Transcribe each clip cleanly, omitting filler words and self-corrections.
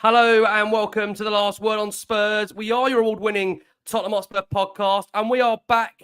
Hello and welcome to the Last Word on Spurs. We are your award-winning Tottenham Hotspur podcast, and we are back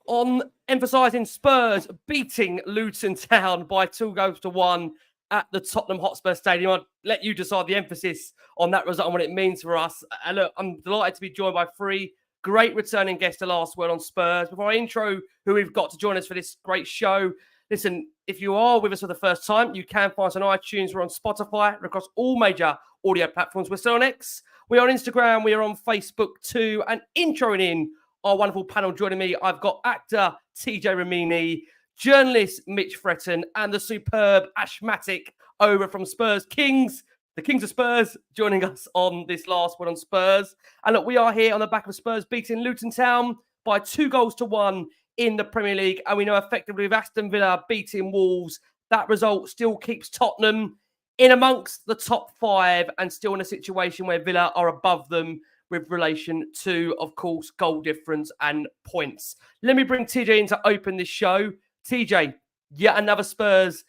on emphasising Spurs beating Luton Town by 2-1 at the Tottenham Hotspur Stadium. I'll let you decide the emphasis on that result and what it means for us. And look, I'm delighted to be joined by three great returning guests to Last Word on Spurs. Before I intro who we've got to join us for this great show, listen, if you are with us for the first time, you can find us on iTunes. We're on Spotify, we're across all major audio platforms. We're still on X. We are on Instagram. We are on Facebook too. And introing in our wonderful panel joining me, I've got actor TJ Ramini, journalist Mitch Fretton, and the superb Ashmatic over from Spurs Kings, the Kings of Spurs, joining us on this Last Word on Spurs. And look, we are here on the back of Spurs beating Luton Town by 2-1 in the Premier League. And we know effectively with Aston Villa beating Wolves, that result still keeps Tottenham in amongst the top five and still in a situation where Villa are above them with relation to, of course, goal difference and points. Let me bring TJ in to open this show. TJ, yet another Spurs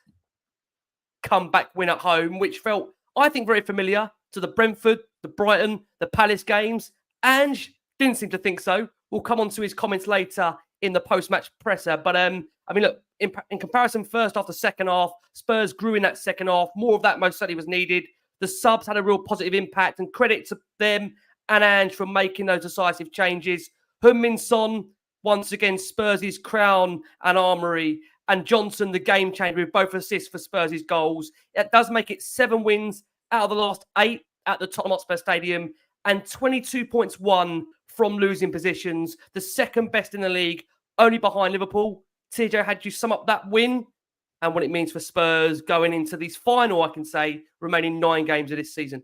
comeback win at home, which felt, I think, very familiar to the Brentford, the Brighton, the Palace games. Ange didn't seem to think so. We'll come on to his comments later in the post-match presser. But, I mean, look, in comparison, first half to second half, Spurs grew in that second half. More of that most certainly was needed. The subs had a real positive impact, and credit to them and Ange for making those decisive changes. Heung-Min Son, once again, Spurs' crown and armoury, and Johnson, the game changer, with both assists for Spurs' goals. It does make it 7 wins out of the last 8 at the Tottenham Hotspur Stadium, and 22 points won from losing positions, the second best in the league, only behind Liverpool. TJ, had you sum up that win and what it means for Spurs going into these final, I can say, remaining 9 games of this season?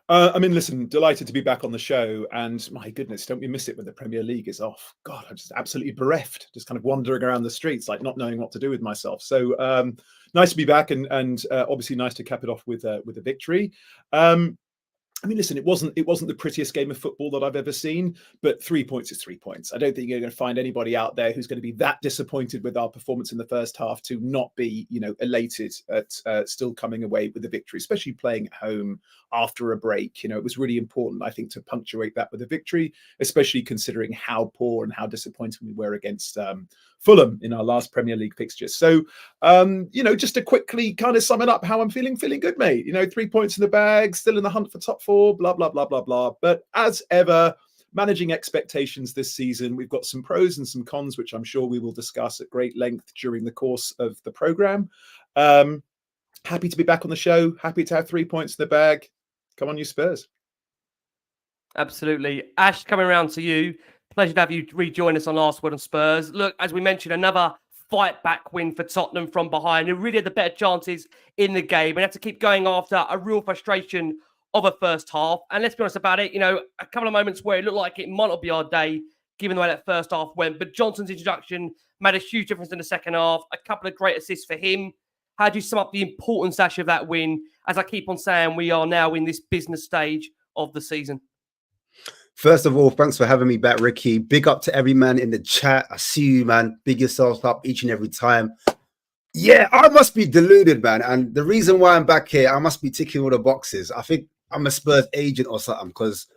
I mean, listen, delighted to be back on the show. And my goodness, don't we miss it when the Premier League is off? God, I'm just absolutely bereft, just kind of wandering around the streets, like not knowing what to do with myself. So nice to be back and obviously nice to cap it off with a victory. I mean, listen, it wasn't the prettiest game of football that I've ever seen, but 3 points is 3 points. I don't think you're going to find anybody out there who's going to be that disappointed with our performance in the first half to not be, elated at still coming away with a victory, especially playing at home after a break. It was really important, I think, to punctuate that with a victory, especially considering how poor and how disappointing we were against Fulham in our last Premier League fixture. So, just to quickly kind of sum it up how I'm feeling good, mate. 3 points in the bag, still in the hunt for top 4, blah, blah, blah, blah, blah. But as ever, managing expectations this season, we've got some pros and some cons, which I'm sure we will discuss at great length during the course of the programme. Happy to be back on the show. Happy to have 3 points in the bag. Come on, you Spurs. Absolutely. Ash, coming around to you. Pleasure to have you rejoin us on Last Word on Spurs. Look, as we mentioned, another fight-back win for Tottenham from behind, who really had the better chances in the game and had to keep going after a real frustration of a first half. And let's be honest about it, a couple of moments where it looked like it might not be our day, given the way that first half went. But Johnson's introduction made a huge difference in the second half. A couple of great assists for him. How do you sum up the importance, Ash, of that win? As I keep on saying, we are now in this business stage of the season. First of all, thanks for having me back, Ricky. Big up to every man in the chat. I see you, man. Big yourself up each and every time. Yeah, I must be deluded, man. And the reason why I'm back here, I must be ticking all the boxes. I think I'm a Spurs agent or something, because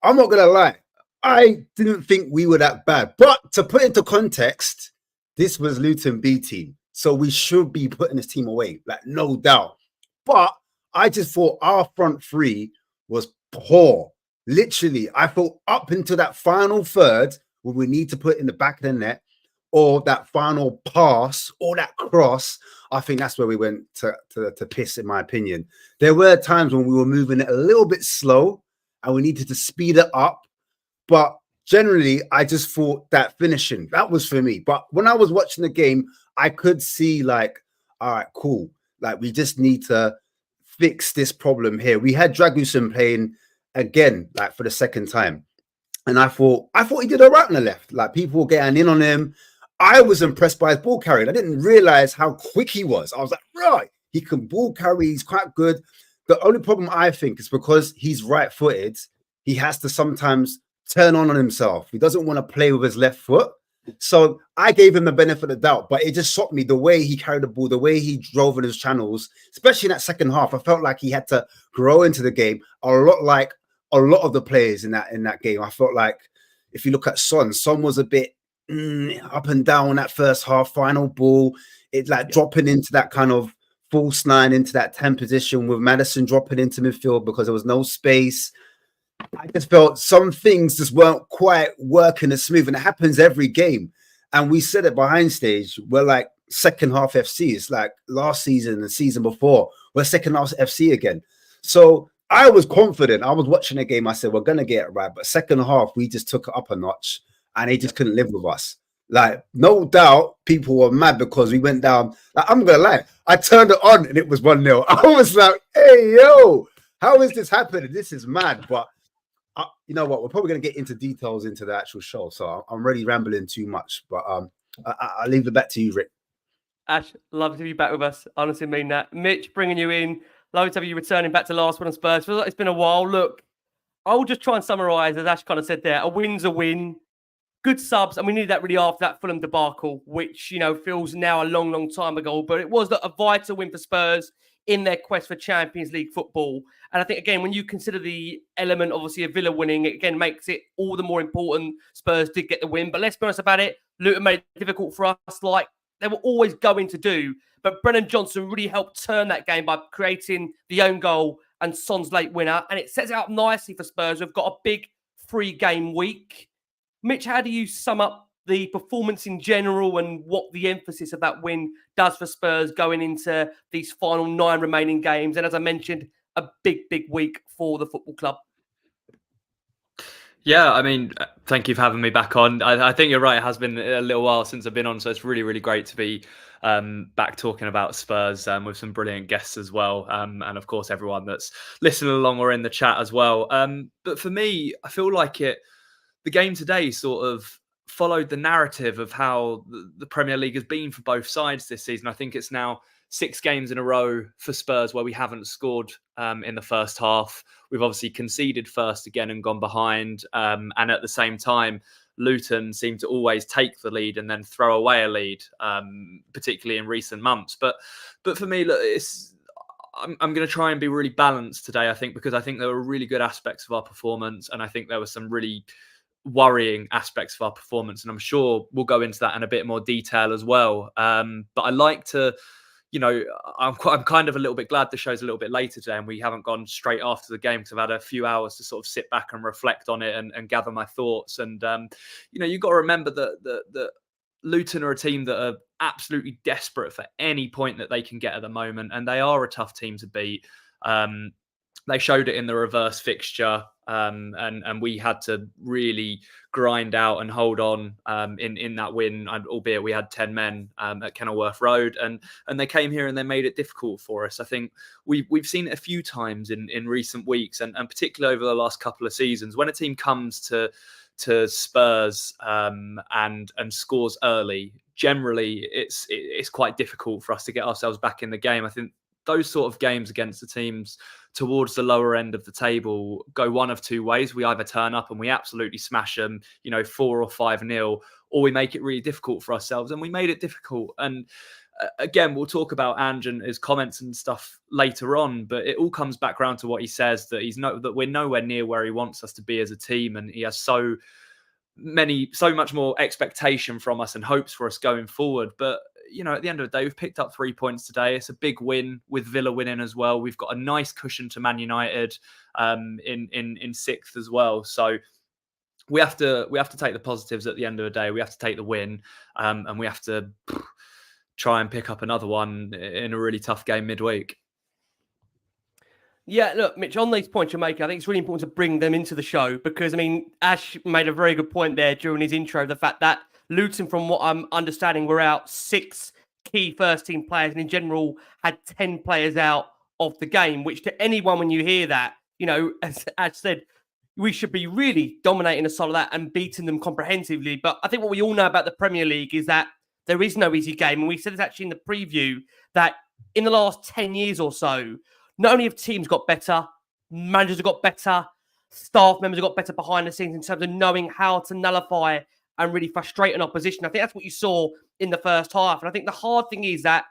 I'm not going to lie. I didn't think we were that bad. But to put into context, this was Luton B team. So we should be putting this team away, like no doubt. But I just thought our front three was poor. Literally, I thought up into that final third where we need to put in the back of the net, or that final pass or that cross, I think that's where we went to piss, in my opinion. There were times when we were moving it a little bit slow and we needed to speed it up. But generally, I just thought that finishing, that was for me. But when I was watching the game, I could see like, all right, cool. Like, we just need to fix this problem here. We had Dragusin playing again, like for the second time. And I thought he did all right on the left. Like, people were getting in on him. I was impressed by his ball carrying. I didn't realize how quick he was. I was like, right, he can ball carry. He's quite good. The only problem, I think, is because he's right-footed, he has to sometimes turn on himself. He doesn't want to play with his left foot. So I gave him the benefit of the doubt, but it just shocked me the way he carried the ball, the way he drove in his channels, especially in that second half. I felt like he had to grow into the game a lot, like a lot of the players in that game. I felt like if you look at Son was a bit up and down that first half. Final ball, it like dropping into that kind of false nine, into that 10 position with Maddison dropping into midfield because there was no space. I just felt some things just weren't quite working as smooth, and it happens every game. And we said it behind stage. We're like second half FC. It's like last season and the season before. We're second half FC again. So I was confident. I was watching the game. I said, we're going to get it right. But second half, we just took it up a notch and they just couldn't live with us. Like, no doubt, people were mad because we went down. Like, I'm going to lie. I turned it on and it was 1-0. I was like, hey, yo, how is this happening? This is mad. But you know what? We're probably going to get into details into the actual show. So I'm really rambling too much. But I'll leave it back to you, Rick. Ash, love to have you back with us. Honestly, mean that. Mitch, bringing you in. Love to have you returning back to Last Word on Spurs. Feels like it's been a while. Look, I'll just try and summarise, as Ash kind of said there, a win's a win. Good subs, and we needed that really after that Fulham debacle, which, you know, feels now a long, long time ago. But it was a vital win for Spurs in their quest for Champions League football. And I think, again, when you consider the element, obviously, of Villa winning, it again makes it all the more important Spurs did get the win. But let's be honest about it, Luton made it difficult for us, like they were always going to do. But Brennan Johnson really helped turn that game by creating the own goal and Son's late winner. And it sets it up nicely for Spurs. We've got a big 3-game week. Mitch, how do you sum up the performance in general and what the emphasis of that win does for Spurs going into these final 9 remaining games? And as I mentioned, a big, big week for the football club. Yeah, I mean, thank you for having me back on. I think you're right. It has been a little while since I've been on, so it's really, really great to be back talking about Spurs with some brilliant guests as well. And of course, everyone that's listening along or in the chat as well. But for me, I feel like the game today sort of followed the narrative of how the Premier League has been for both sides this season. I think it's now 6 games in a row for Spurs where we haven't scored in the first half. We've obviously conceded first again and gone behind. And at the same time, Luton seem to always take the lead and then throw away a lead, particularly in recent months. But for me, look, I'm going to try and be really balanced today, I think, because I think there were really good aspects of our performance. And I think there were some really worrying aspects of our performance. And I'm sure we'll go into that in a bit more detail as well. But I like to, you know, I'm kind of a little bit glad the show's a little bit later today and we haven't gone straight after the game because I've had a few hours to sort of sit back and reflect on it and gather my thoughts. And, you know, you've got to remember that Luton are a team that are absolutely desperate for any point that they can get at the moment. And they are a tough team to beat. They showed it in the reverse fixture, and we had to really grind out and hold on in that win, albeit we had 10 men at Kenilworth Road, and they came here and they made it difficult for us. I think we've seen it a few times in recent weeks, and particularly over the last couple of seasons, when a team comes to Spurs and scores early, generally it's quite difficult for us to get ourselves back in the game. I think those sort of games against the teams towards the lower end of the table go one of two ways. We either turn up and we absolutely smash them, 4 or 5-0, or we make it really difficult for ourselves. And we made it difficult. And again, we'll talk about Ange and his comments and stuff later on, but it all comes back around to what he says, that that we're nowhere near where he wants us to be as a team. And he has so much more expectation from us and hopes for us going forward. But at the end of the day, we've picked up 3 points today. It's a big win with Villa winning as well. We've got a nice cushion to Man United in 6th as well. So we have to take the positives at the end of the day. We have to take the win, and we have to try and pick up another one in a really tough game midweek. Yeah, look, Mitch, on these points you're making, I think it's really important to bring them into the show because, Ash made a very good point there during his intro, the fact that Luton, from what I'm understanding, were out 6 key first-team players and in general had 10 players out of the game, which to anyone, when you hear that, as Ash said, we should be really dominating a side of that and beating them comprehensively. But I think what we all know about the Premier League is that there is no easy game. And we said this actually in the preview, that in the last 10 years or so, not only have teams got better, managers have got better, staff members have got better behind the scenes in terms of knowing how to nullify and really frustrate an opposition. I think that's what you saw in the first half. And I think the hard thing is that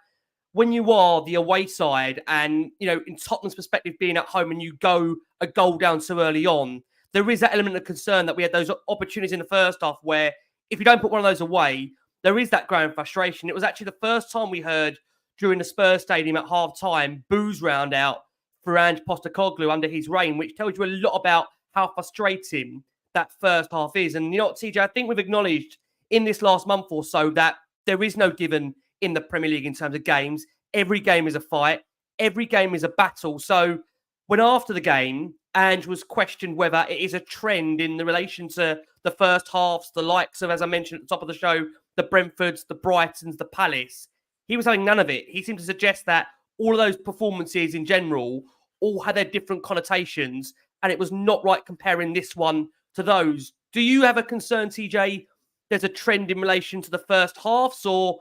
when you are the away side and, you know, in Tottenham's perspective, being at home and you go a goal down so early on, there is that element of concern that we had those opportunities in the first half where if you don't put one of those away, there is that growing frustration. It was actually the first time we heard during the Spurs Stadium at half-time boos round out for Ange Postecoglou under his reign, which tells you a lot about how frustrating that first half is. And you know what, TJ, I think we've acknowledged in this last month or so that there is no given in the Premier League in terms of games. Every game is a fight. Every game is a battle. So when after the game, Ange was questioned whether it is a trend in the relation to the first halves, the likes of, as I mentioned at the top of the show, the Brentfords, the Brightons, the Palace. He was having none of it. He seemed to suggest that all of those performances in general all had their different connotations, and it was not right comparing this one to those. Do you have a concern, TJ, there's a trend in relation to the first halves, or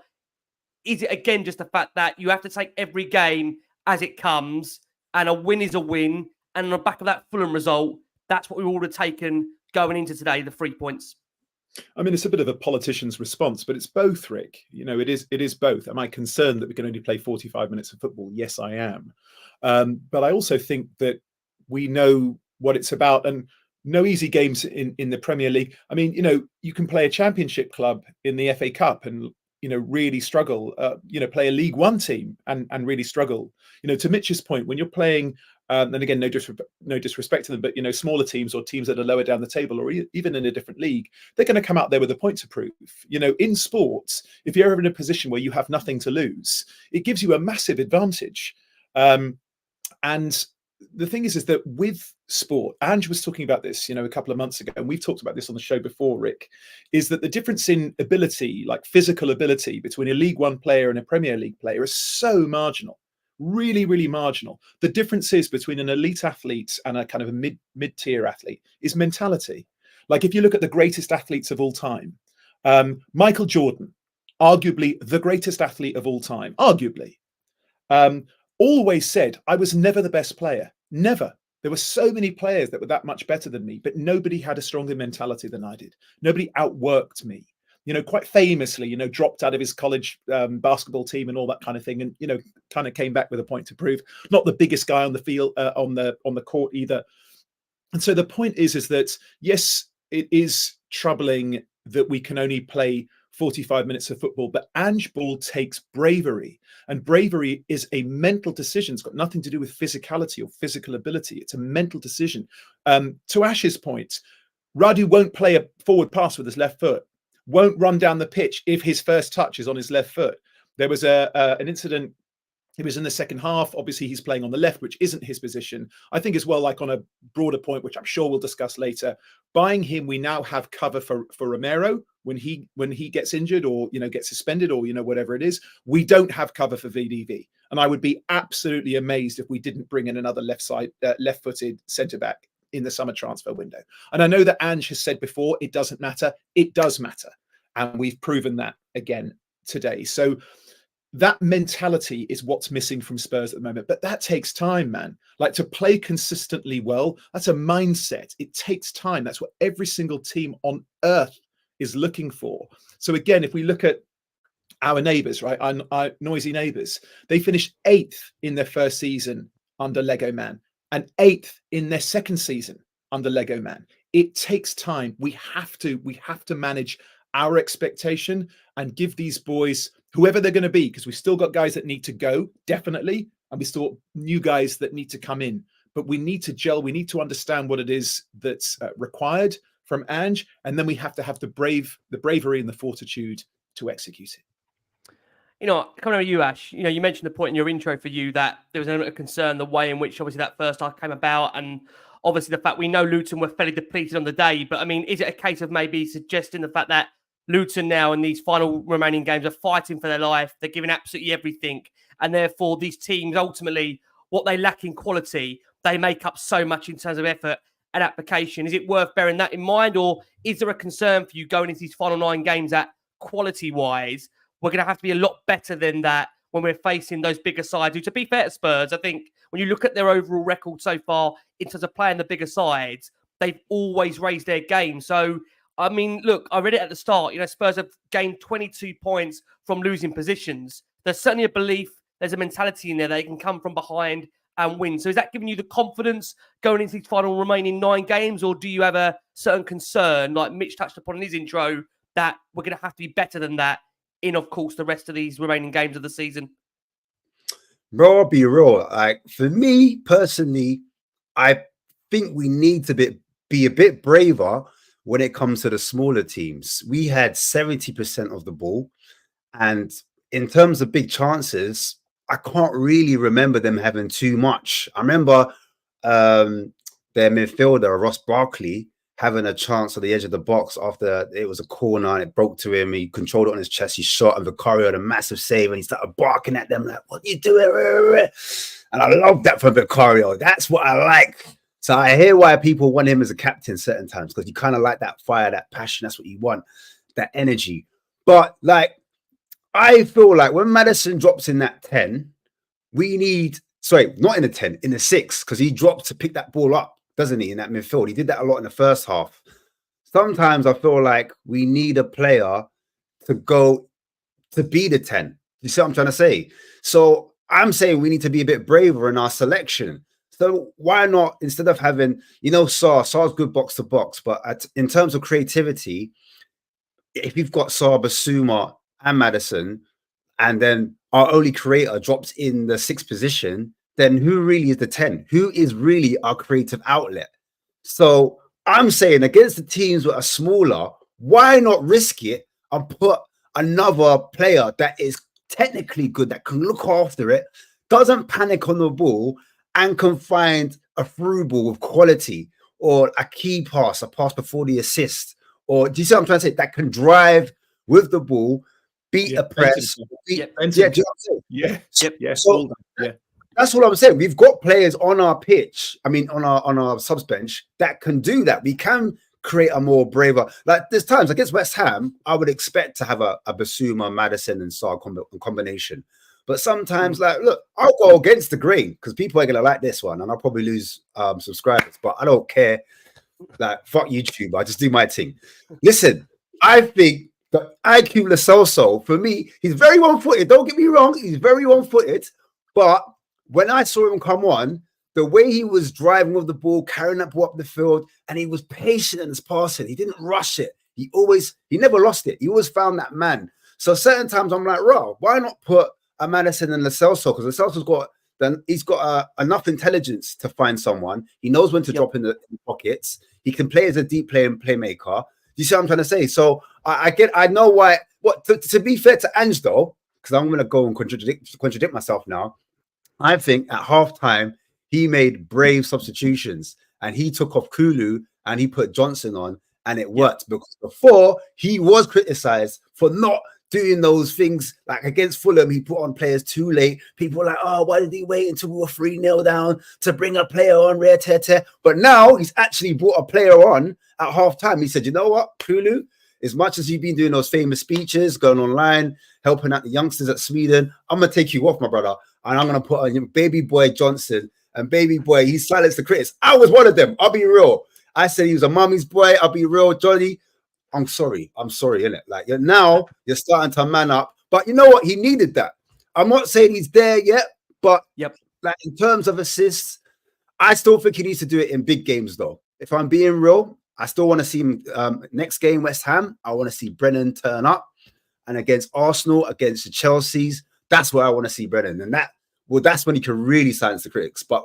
is it again just the fact that you have to take every game as it comes, and a win is a win, and on the back of that Fulham result, that's what we would have taken going into today, the 3 points? I mean, it's a bit of a politician's response, but it's both, Rick. You know, it is both. Am I concerned that we can only play 45 minutes of football? Yes, I am. But I also think that we know what it's about, and no easy games in the Premier League. I mean, you know, you can play a Championship club in the FA Cup and, you know, really struggle, play a League One team and really struggle. You know, to Mitch's point, when you're playing, and again, no disrespect to them, but, you know, smaller teams or teams that are lower down the table or even in a different league, they're going to come out there with a point to prove. You know, in sports, if you're ever in a position where you have nothing to lose, it gives you a massive advantage. And the thing is that with sport, Ange was talking about this, you know, a couple of months ago, and we've talked about this on the show before, Rick, is that the difference in ability, like physical ability between a League One player and a Premier League player is so marginal, really, really marginal. The differences between an elite athlete and a kind of a mid-tier athlete is mentality. Like if you look at the greatest athletes of all time, Michael Jordan, arguably the greatest athlete of all time, arguably, always said, I was never the best player, never. There were so many players that were that much better than me, but nobody had a stronger mentality than I did. Nobody outworked me. You know, quite famously, you know, dropped out of his college basketball team and all that kind of thing, and, you know, kind of came back with a point to prove. Not the biggest guy on the field, on the court either. And so the point is that yes, it is troubling that we can only play 45 minutes of football, but Ange Ball takes bravery, and bravery is a mental decision. It's got nothing to do with physicality or physical ability. It's a mental decision. To Ash's point, Radu won't play a forward pass with his left foot, won't run down the pitch if his first touch is on his left foot. There was an incident. He was in the second half. Obviously, he's playing on the left, which isn't his position. I think as well, like on a broader point, which I'm sure we'll discuss later, buying him, we now have cover for Romero when he gets injured or, you know, gets suspended or, you know, whatever it is. We don't have cover for VDV. And I would be absolutely amazed if we didn't bring in another left-footed centre-back in the summer transfer window. And I know that Ange has said before, it doesn't matter. It does matter. And we've proven that again today. So that mentality is what's missing from Spurs at the moment. But that takes time, man. Like, to play consistently well, that's a mindset. It takes time. That's what every single team on earth is looking for. So again, if we look at our neighbours, right, our noisy neighbours, they finished 8th in their first season under Lego Man and 8th in their second season under Lego Man. It takes time. We have to manage our expectation and give these boys, whoever they're going to be, because we've still got guys that need to go, definitely, and we still got new guys that need to come in. But we need to gel. We need to understand what it is that's required from Ange, and then we have to have the bravery and the fortitude to execute it. You know, coming over you, Ash, you know, you mentioned the point in your intro for you that there was an element of concern, the way in which obviously that first half came about, and obviously the fact we know Luton were fairly depleted on the day. But I mean, is it a case of maybe suggesting the fact that Luton now in these final remaining games are fighting for their life, they're giving absolutely everything, and therefore these teams ultimately, what they lack in quality, they make up so much in terms of effort and application? Is it worth bearing that in mind, or is there a concern for you going into these final 9 games that quality-wise, we're going to have to be a lot better than that when we're facing those bigger sides? Who, to be fair to Spurs, I think when you look at their overall record so far in terms of playing the bigger sides, they've always raised their game. So I mean, look, I read it at the start. Spurs have gained 22 points from losing positions. There's certainly a belief, there's a mentality in there that they can come from behind and win. So is that giving you the confidence going into these final remaining 9 games, or do you have a certain concern, like Mitch touched upon in his intro, that we're going to have to be better than that in, of course, the rest of these remaining games of the season? Bro, I'll be real. Like, for me personally, I think we need to be a bit braver when it comes to the smaller teams. We had 70% of the ball, and in terms of big chances, I can't really remember them having too much. I remember their midfielder, Ross Barkley, having a chance at the edge of the box after it was a corner and it broke to him. He controlled it on his chest. He shot, and Vicario had a massive save, and he started barking at them like, "What are you doing?" And I love that from Vicario. That's what I like. So I hear why people want him as a captain certain times, because you kind of like that fire, that passion. That's what you want, that energy. But like, I feel like when Maddison drops in that 10, we need, sorry, not in the 10, in the 6, because he drops to pick that ball up, doesn't he, in that midfield? He did that a lot in the first half. Sometimes I feel like we need a player to go to be the 10. You see what I'm trying to say? So I'm saying we need to be a bit braver in our selection. So why not, instead of having, Sar's good box to box, but in terms of creativity, if you've got Sar, Basuma, and Maddison, and then our only creator drops in the 6th position, then who really is the 10? Who is really our creative outlet? So I'm saying, against the teams that are smaller, why not risk it and put another player that is technically good, that can look after it, doesn't panic on the ball, and can find a through ball with quality, or a key pass, a pass before the assist, or do you see what I'm trying to say? That can drive with the ball, beat a press. So that's what I'm saying. We've got players on our pitch, on our subs bench, that can do that. We can create a more braver. Like, there's times against West Ham, I would expect to have a Basuma, Maddison, and Sarr combination. But sometimes, like, look, I'll go against the grain because people are going to like this one, and I'll probably lose subscribers, but I don't care. Like, fuck YouTube. I just do my thing. Listen, I think that IQ Lo Celso, for me, he's very one-footed. Don't get me wrong. He's very one-footed. But when I saw him come on, the way he was driving with the ball, carrying that ball up the field, and he was patient in his passing. He didn't rush it. He never lost it. He always found that man. So certain times I'm like, why not put a Maddison and Lo Celso? Because Lo Celso's got enough intelligence to find someone. He knows when to drop in the pockets. He can play as a deep playmaker. You see what I'm trying to say? So I know why. To be fair to Ange though, because I'm going to go and contradict myself now. I think at halftime he made brave substitutions, and he took off Kulu and he put Johnson on, and it worked. Because before, he was criticised for not doing those things. Like against Fulham, he put on players too late. People were like, oh, why did he wait until we were 3-0 down to bring a player on, rare tear? But now he's actually brought a player on at halftime. He said, you know what, Kulu, as much as you've been doing those famous speeches, going online, helping out the youngsters at Sweden, I'm going to take you off, my brother, and I'm going to put on baby boy Johnson. And baby boy, he silenced the critics. I was one of them. I'll be real. I said he was a mummy's boy. I'll be real, Johnny. I'm sorry, innit? Like, now you're starting to man up. But you know what? He needed that. I'm not saying he's there yet, but like in terms of assists, I still think he needs to do it in big games, though. If I'm being real, I still want to see him next game, West Ham. I want to see Brennan turn up. And against Arsenal, against the Chelseas, that's where I want to see Brennan. And that's when he can really silence the critics. But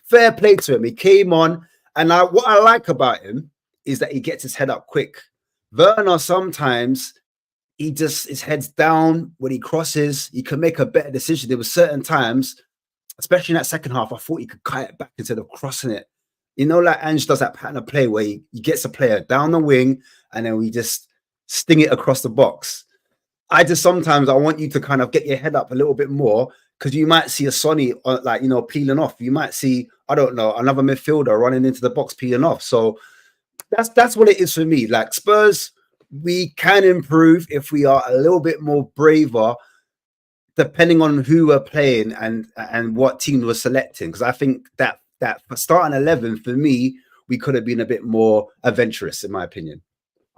fair play to him. He came on, and what I like about him is that he gets his head up quick. Werner, sometimes his head's down when he crosses. He can make a better decision. There were certain times, especially in that second half, I thought he could cut it back instead of crossing it. Like Ange does that pattern of play where he gets a player down the wing and then we just sting it across the box. Sometimes I want you to kind of get your head up a little bit more, because you might see a Sonny peeling off. You might see, I don't know, another midfielder running into the box peeling off. So that's what it is for me. Like, Spurs, we can improve if we are a little bit more braver, depending on who we're playing and what team we're selecting. Because I think that for starting 11, for me, we could have been a bit more adventurous, in my opinion.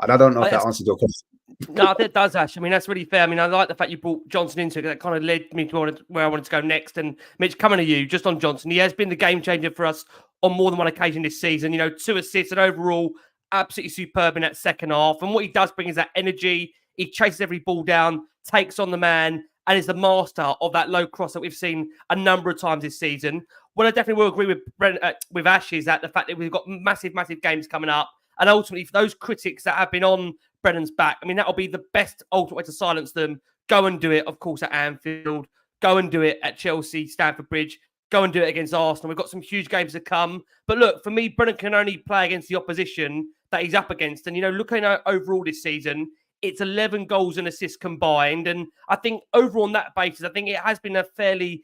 And I don't know if that answered your question. No, I think it does, Ash. I mean, that's really fair. I mean, I like the fact you brought Johnson into it. That kind of led me to where I wanted to go next. And Mitch, coming to you, just on Johnson, he has been the game changer for us on more than one occasion this season. 2 assists and overall absolutely superb in that second half. And what he does bring is that energy. He chases every ball down, takes on the man, and is the master of that low cross that we've seen a number of times this season. What I definitely will agree with Ash is that the fact that we've got massive games coming up. And ultimately, for those critics that have been on Brennan's back, I mean, that'll be the best ultimate way to silence them. Go and do it, of course, at Anfield. Go and do it at Chelsea, Stamford Bridge. Go and do it against Arsenal. We've got some huge games to come. But look, for me, Brennan can only play against the opposition that he's up against. And, looking at overall this season, it's 11 goals and assists combined. And I think overall on that basis, I think it has been a fairly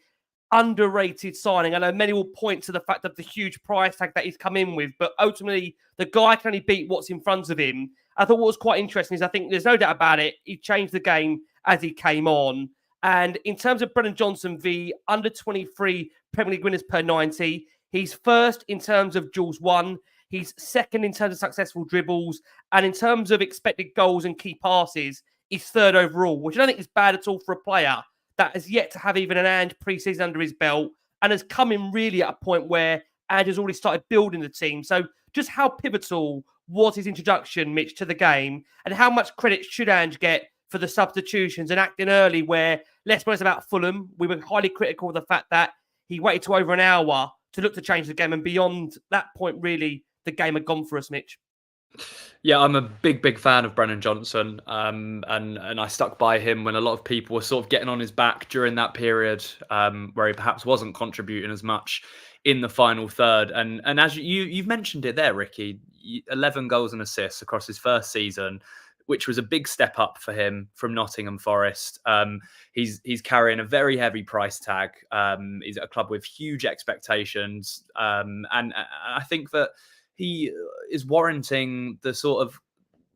underrated signing. I know many will point to the fact of the huge price tag that he's come in with, but ultimately the guy can only beat what's in front of him. I thought what was quite interesting is I think there's no doubt about it, he changed the game as he came on. And in terms of Brennan Johnson, the under 23 Premier League winners per 90, he's first in terms of duels won, he's second in terms of successful dribbles, and in terms of expected goals and key passes, he's third overall, which I don't think is bad at all for a player that has yet to have even an Ange pre-season under his belt and has come in really at a point where Ange has already started building the team. So just how pivotal was his introduction, Mitch, to the game, and how much credit should Ange get for the substitutions and acting early where, let's be honest about Fulham, we were highly critical of the fact that he waited to over an hour to look to change the game, and beyond that point, really, the game had gone for us, Mitch. Yeah, I'm a big fan of Brennan Johnson, and I stuck by him when a lot of people were sort of getting on his back during that period where he perhaps wasn't contributing as much in the final third. And as you've mentioned it there, Ricky, 11 goals and assists across his first season, which was a big step up for him from Nottingham Forest. He's carrying a very heavy price tag. He's at a club with huge expectations, and I think that he is warranting the sort of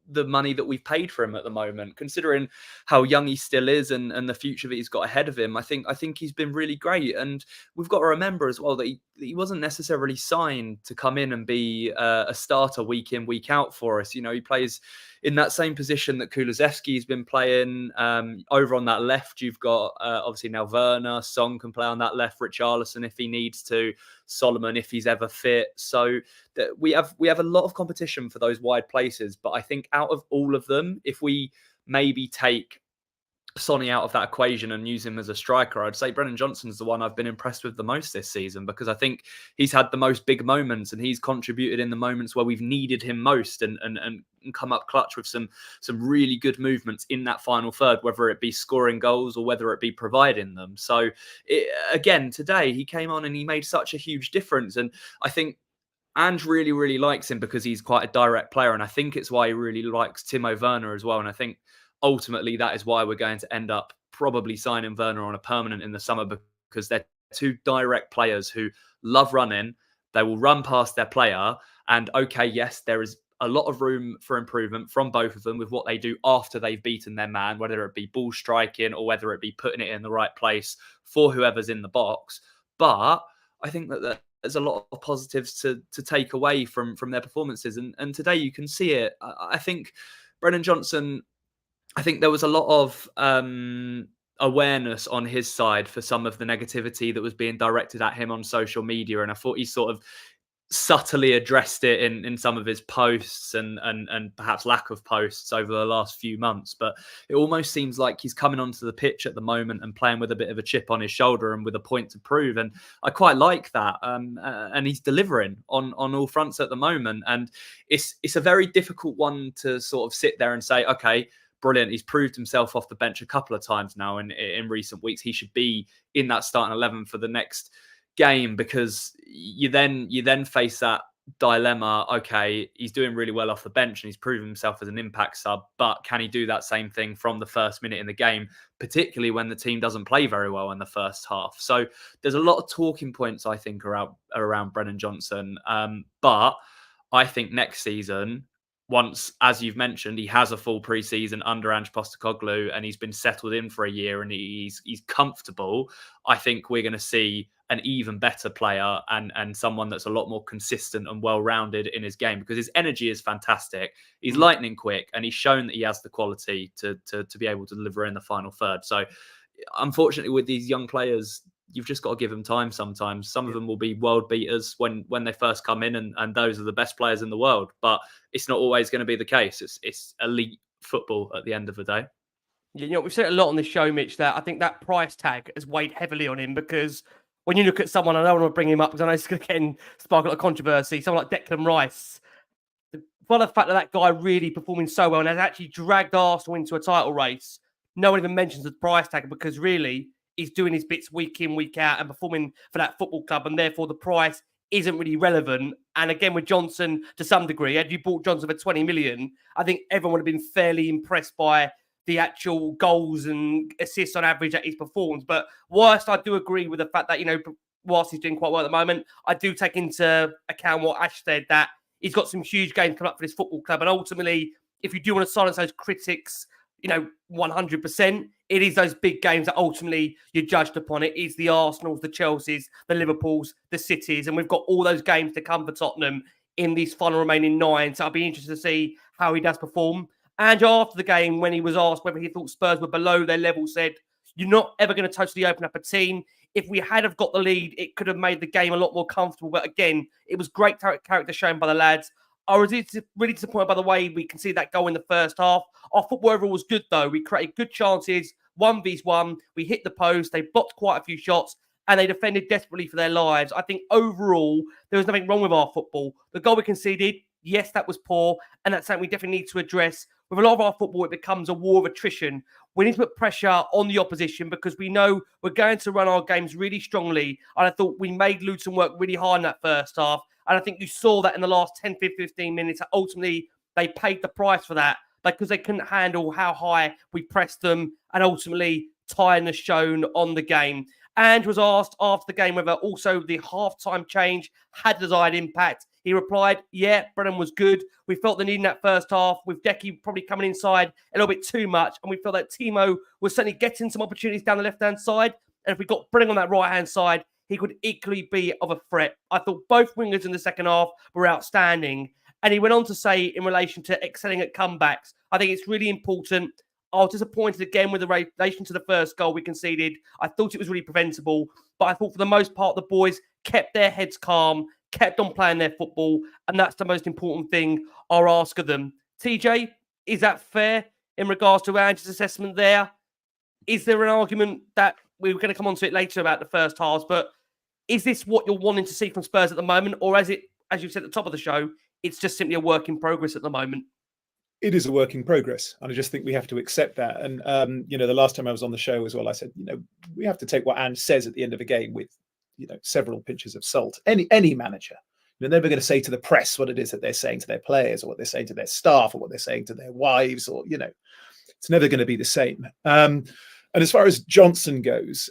the money that we've paid for him at the moment, considering how young he still is and the future that he's got ahead of him. I think he's been really great. And we've got to remember as well that he wasn't necessarily signed to come in and be a starter week in, week out for us. He plays in that same position that Kulusevski's been playing. Over on that left, you've got obviously now Werner. Son can play on that left, Richarlison if he needs to, Solomon if he's ever fit. So that we have a lot of competition for those wide places. But I think out of all of them, if we maybe take Sonny out of that equation and use him as a striker, I'd say Brennan Johnson's the one I've been impressed with the most this season, because I think he's had the most big moments and he's contributed in the moments where we've needed him most and come up clutch with some really good movements in that final third, whether it be scoring goals or whether it be providing them. So again, today he came on and he made such a huge difference. And I think Ange really, really likes him because he's quite a direct player. And I think it's why he really likes Timo Werner as well. And I think ultimately that is why we're going to end up probably signing Werner on a permanent in the summer, because they're two direct players who love running. They will run past their player. And okay, yes, there is a lot of room for improvement from both of them with what they do after they've beaten their man, whether it be ball striking or whether it be putting it in the right place for whoever's in the box. But I think that there's a lot of positives to take away from their performances. And today you can see it. I think Brennan Johnson, I think there was a lot of awareness on his side for some of the negativity that was being directed at him on social media. And I thought he sort of subtly addressed it in some of his posts and perhaps lack of posts over the last few months. But it almost seems like he's coming onto the pitch at the moment and playing with a bit of a chip on his shoulder and with a point to prove. And I quite like that. And he's delivering on all fronts at the moment. And it's a very difficult one to sort of sit there and say, okay, brilliant. He's proved himself off the bench a couple of times now in recent weeks. He should be in that starting 11 for the next game, because you then face that dilemma. Okay, he's doing really well off the bench and he's proven himself as an impact sub, but can he do that same thing from the first minute in the game, particularly when the team doesn't play very well in the first half? So there's a lot of talking points, I think, around Brennan Johnson. But I think next season, once, as you've mentioned, he has a full pre-season under Ange Postecoglou and he's been settled in for a year and he's comfortable, I think we're going to see an even better player and someone that's a lot more consistent and well-rounded in his game, because his energy is fantastic. He's lightning quick, and he's shown that he has the quality to be able to deliver in the final third. So unfortunately, with these young players, you've just got to give them time sometimes. Some of them will be world beaters when they first come in, and those are the best players in the world. But it's not always going to be the case. It's elite football at the end of the day. Yeah, you know, we've said it a lot on this show, Mitch, that I think that price tag has weighed heavily on him, because when you look at someone, I don't want to bring him up because I know it's going to spark a lot of controversy, someone like Declan Rice. For the fact that that guy really performing so well and has actually dragged Arsenal into a title race, no one even mentions the price tag, because really he's doing his bits week in, week out and performing for that football club, and therefore the price isn't really relevant. And again, with Johnson, to some degree, had you bought Johnson for 20 million, I think everyone would have been fairly impressed by the actual goals and assists on average that he's performed. But whilst I do agree with the fact that, you know, whilst he's doing quite well at the moment, I do take into account what Ash said, that he's got some huge games coming up for this football club. And ultimately, if you do want to silence those critics, you know, 100%, it is those big games that ultimately you're judged upon. It is the Arsenals, the Chelseas, the Liverpools, the Cities. And we've got all those games to come for Tottenham in these final remaining 9. So I'll be interested to see how he does perform. And after the game, when he was asked whether he thought Spurs were below their level, said, "You're not ever going to totally open up a team. If we had have got the lead, it could have made the game a lot more comfortable." But again, it was great character shown by the lads. I was really disappointed by the way we conceded that goal in the first half. Our football overall was good, though. We created good chances, 1v1. We hit the post. They blocked quite a few shots, and they defended desperately for their lives. I think overall, there was nothing wrong with our football. The goal we conceded, yes, that was poor, and that's something we definitely need to address. With a lot of our football, it becomes a war of attrition. We need to put pressure on the opposition, because we know we're going to run our games really strongly. And I thought we made Luton work really hard in that first half. And I think you saw that in the last 10, 15 minutes. Ultimately, they paid the price for that, because they couldn't handle how high we pressed them, and ultimately tiredness shown on the game. Ange was asked after the game whether also the halftime change had desired impact. He replied, "Yeah, Brennan was good. We felt the need in that first half, with Decky probably coming inside a little bit too much. And we felt that Timo was certainly getting some opportunities down the left-hand side. And if we got Brennan on that right-hand side, he could equally be of a threat." I thought both wingers in the second half were outstanding. And he went on to say, in relation to excelling at comebacks, I think it's really important. I was disappointed again with the relation to the first goal we conceded. I thought it was really preventable, but I thought for the most part, the boys kept their heads calm, kept on playing their football, and that's the most important thing I'll ask of them. TJ, is that fair in regards to Ange's assessment there? Is there an argument that we were going to come on to it later about the first halves, but is this what you're wanting to see from Spurs at the moment, or is it, as you said at the top of the show, it's just simply a work in progress at the moment? It is a work in progress, and I just think we have to accept that. And you know, the last time I was on the show as well, I said, you know, we have to take what Ange says at the end of a game with, you know, several pinches of salt. Any manager, they're never going to say to the press what it is that they're saying to their players, or what they're saying to their staff, or what they're saying to their wives, or, you know, it's never going to be the same. And as far as Johnson goes,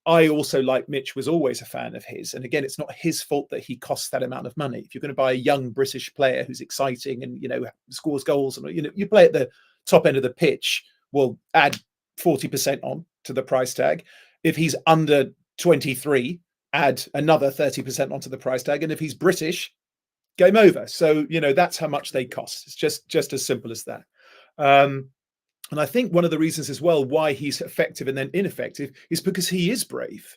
I also, like Mitch, was always a fan of his. And again, it's not his fault that he costs that amount of money. If you're going to buy a young British player who's exciting and, you know, scores goals, and, you know, you play at the top end of the pitch, we'll add 40% on to the price tag. If he's under 23, add another 30% onto the price tag. And if he's British, game over. So, you know, that's how much they cost. It's just as simple as that. And I think one of the reasons as well why he's effective and then ineffective is because he is brave.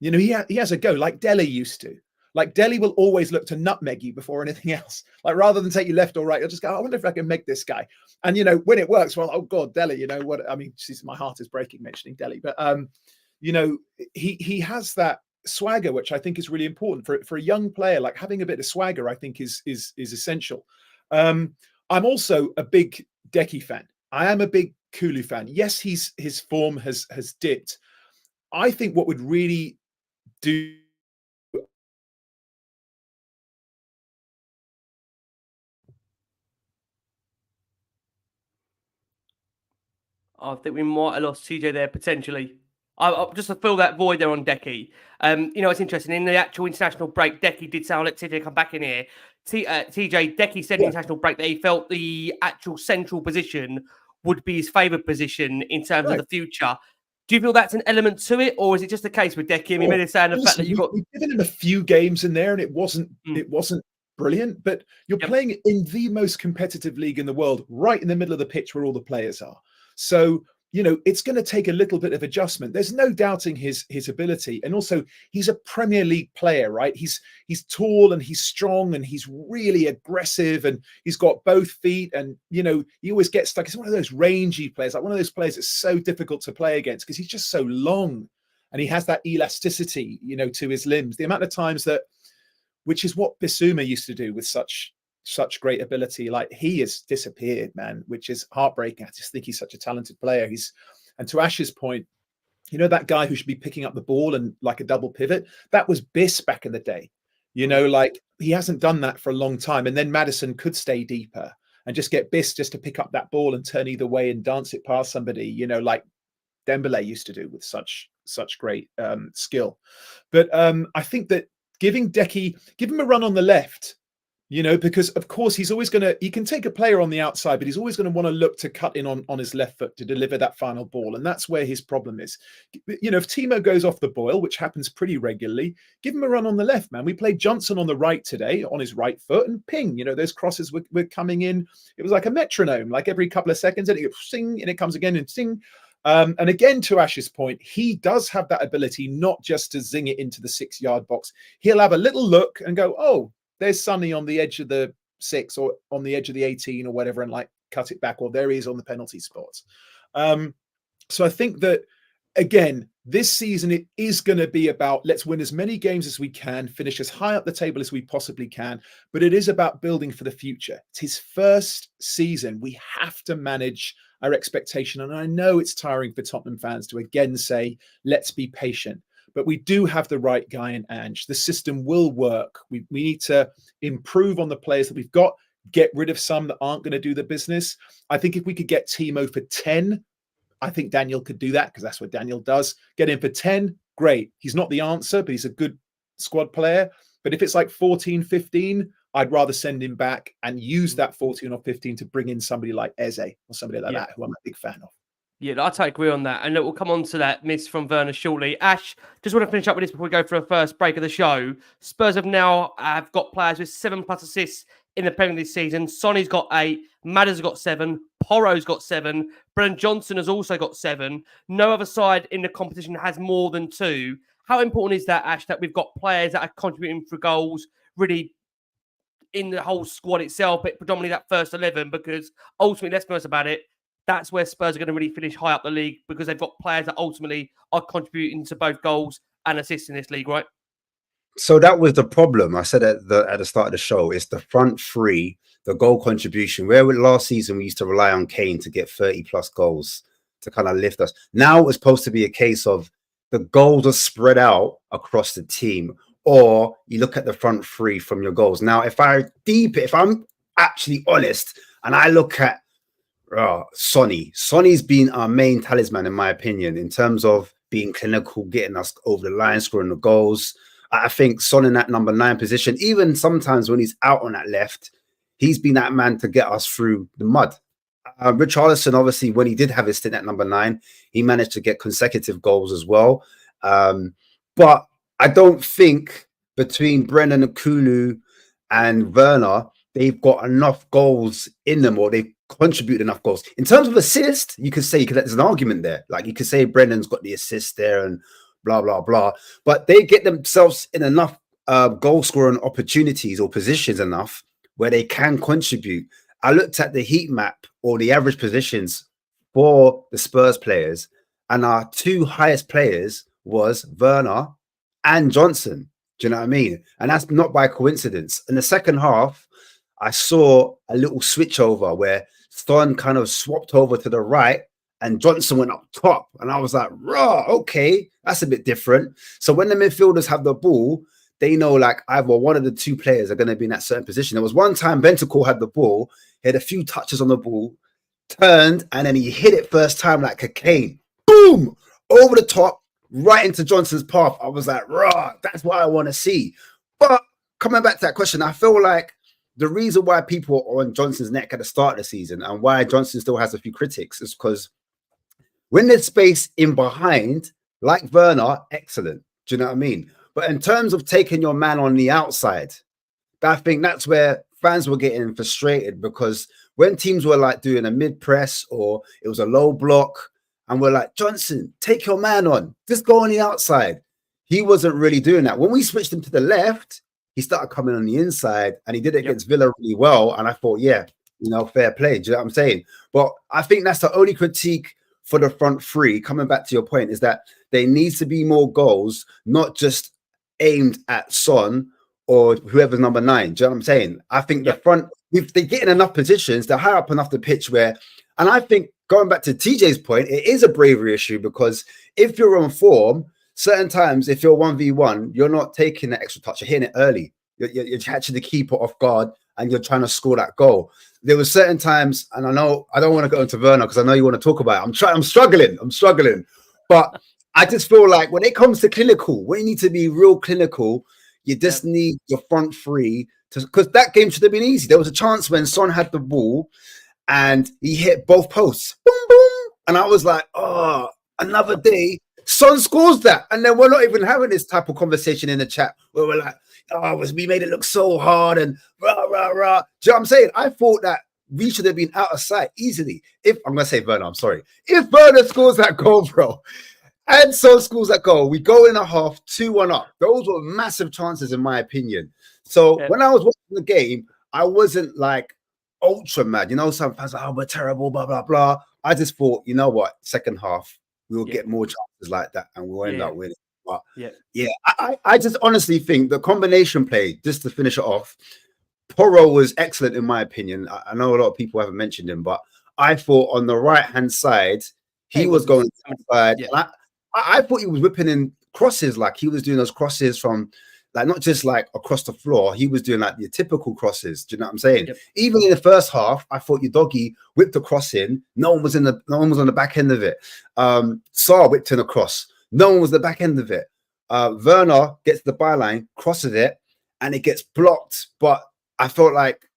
You know, he has a go like Dele used to. Like Dele will always look to nutmeg you before anything else. Like rather than take you left or right, he'll just go, I wonder if I can meg this guy. And, you know, when it works, well, oh God, Dele, you know what? I mean, my heart is breaking mentioning Dele. But, you know, he has that swagger, which I think is really important for a young player. Like having a bit of swagger, I think is essential. I'm also a big Decky fan. I am a big Kulu fan. Yes, his form has dipped. I think what would really do. I think we might have lost TJ there potentially. I just to fill that void there on Decky. You know, it's interesting. In the actual international break, Decky did sound like TJ come back in here. TJ, Decky said in the international break that he felt the actual central position would be his favoured position in terms of the future. Do you feel that's an element to it, or is it just a case with Decky? I mean, maybe saying the fact that you've got we've given him a few games in there, and it wasn't brilliant. But you're playing in the most competitive league in the world, right in the middle of the pitch where all the players are. So it's going to take a little bit of adjustment. There's no doubting his ability, and also he's a Premier League player, right? He's tall and he's strong and he's really aggressive and he's got both feet, and he always gets stuck. He's one of those rangy players, like one of those players that's so difficult to play against because he's just so long and he has that elasticity, to his limbs. The amount of times which is what Bissouma used to do with such great ability, like he has disappeared, man, which is heartbreaking. I just think he's such a talented player. And to Ash's point, that guy who should be picking up the ball and like a double pivot, that was Biss back in the day. Like he hasn't done that for a long time. And then Maddison could stay deeper and just get Biss just to pick up that ball and turn either way and dance it past somebody, like Dembele used to do with such great skill. But I think that give him a run on the left, because of course he can take a player on the outside, but he's always going to want to look to cut in on his left foot to deliver that final ball. And that's where his problem is. If Timo goes off the boil, which happens pretty regularly, give him a run on the left, man. We played Johnson on the right today on his right foot and ping, those crosses were coming in. It was like a metronome, like every couple of seconds and it goes sing and it comes again and sing. And again, to Ash's point, he does have that ability not just to zing it into the 6-yard box. He'll have a little look and go, oh, there's Sonny on the edge of the 6 or on the edge of the 18 or whatever, and like cut it back, or there he is on the penalty spots. So I think that, again, this season it is going to be about let's win as many games as we can, finish as high up the table as we possibly can, but it is about building for the future. It's his first season. We have to manage our expectation. And I know it's tiring for Tottenham fans to again say, let's be patient. But we do have the right guy in Ange. The system will work. We need to improve on the players that we've got, get rid of some that aren't going to do the business. I think if we could get Timo for 10, I think Daniel could do that because that's what Daniel does. Get him for 10, great. He's not the answer, but he's a good squad player. But if it's like 14, 15, I'd rather send him back and use that 14 or 15 to bring in somebody like Eze or somebody like that, who I'm a big fan of. Yeah, I totally agree on that. And look, we'll come on to that miss from Werner shortly. Ash, just want to finish up with this before we go for a first break of the show. Spurs have got players with 7+ assists in the Premier League this season. Sonny's got 8, Madders got 7, Porro's got 7, Brennan Johnson has also got 7. No other side in the competition has more than 2. How important is that, Ash, that we've got players that are contributing for goals, really in the whole squad itself, but predominantly that first 11? Because ultimately, let's be honest about it, that's where Spurs are going to really finish high up the league, because they've got players that ultimately are contributing to both goals and assists in this league, right? So that was the problem. I said at the start of the show, it's the front three, the goal contribution. Where last season we used to rely on Kane to get 30+ goals to kind of lift us. Now it's supposed to be a case of the goals are spread out across the team, or you look at the front three from your goals. Now, if I'm actually honest, and I look at Sonny's been our main talisman, in my opinion, in terms of being clinical, getting us over the line, scoring the goals. I think Son in that number 9 position, even sometimes when he's out on that left, he's been that man to get us through the mud. Richarlison, obviously, when he did have his stint at number 9, he managed to get consecutive goals as well. But I don't think between Brennan and Kulu and Werner, they've got enough goals in them, or they've contributed enough goals. In terms of assist, there's an argument there. Like, you could say Brennan's got the assist there and blah, blah, blah. But they get themselves in enough goal scoring opportunities or positions enough where they can contribute. I looked at the heat map or the average positions for the Spurs players, and our 2 highest players was Werner and Johnson. Do you know what I mean? And that's not by coincidence. In the second half, I saw a little switch over where Son kind of swapped over to the right and Johnson went up top. And I was like, raw, okay, that's a bit different. So when the midfielders have the ball, they know like either one of the 2 players are going to be in that certain position. There was one time Bentancur had the ball, he had a few touches on the ball, turned, and then he hit it first time like a cane. Boom! Over the top, right into Johnson's path. I was like, raw, that's what I want to see. But coming back to that question, I feel like the reason why people are on Johnson's neck at the start of the season and why Johnson still has a few critics is because When there's space in behind, like Werner, excellent. Do you know what I mean? But in terms of taking your man on the outside, I think that's where fans were getting frustrated, because when teams were like doing a mid press or it was a low block, and we're like, Johnson, take your man on, just go on the outside. He wasn't really doing that. When we switched him to the left, he started coming on the inside, and he did it against Villa really well. And I thought, yeah, fair play. Do you know what I'm saying? But I think that's the only critique for the front three, coming back to your point, is that there needs to be more goals, not just aimed at Son or whoever's number 9. Do you know what I'm saying? I think the front, if they get in enough positions, they're high up enough the pitch where, and I think going back to TJ's point, it is a bravery issue, because if you're on form, certain times, if you're 1v1, you're not taking the extra touch, you're hitting it early. You're catching the keeper off guard and you're trying to score that goal. There were certain times, and I know I don't want to go into Werner because I know you want to talk about it. I'm struggling. But I just feel like when it comes to clinical, when you need to be real clinical, you just need your front three to, because that game should have been easy. There was a chance when Son had the ball and he hit both posts. Boom, boom. And I was like, oh, another day. Son scores that. And then we're not even having this type of conversation in the chat where we're like, oh, we made it look so hard and rah, rah, rah. Do you know what I'm saying? I thought that we should have been out of sight easily. If I'm going to say Werner, I'm sorry. If Werner scores that goal, bro, and Son scores that goal, we go in a half, 2-1 up. Those were massive chances, in my opinion. So when I was watching the game, I wasn't like ultra mad. Some fans are like, oh, we're terrible, blah, blah, blah. I just thought, you know what? Second half, we will get more chances like that and we'll end up winning. But I just honestly think the combination play, just to finish it off, Porro was excellent in my opinion. I know a lot of people haven't mentioned him, but I thought on the right-hand side, he was going inside. Yeah. I thought he was whipping in crosses, like he was doing those crosses from, like, not just like across the floor. He was doing like the typical crosses. Do you know what I'm saying? Yep. Even in the first half, I thought your doggy whipped the cross in. No one was on the back end of it. Sarr whipped in a cross. No one was the back end of it. Werner gets the byline, crosses it, and it gets blocked. But I felt like,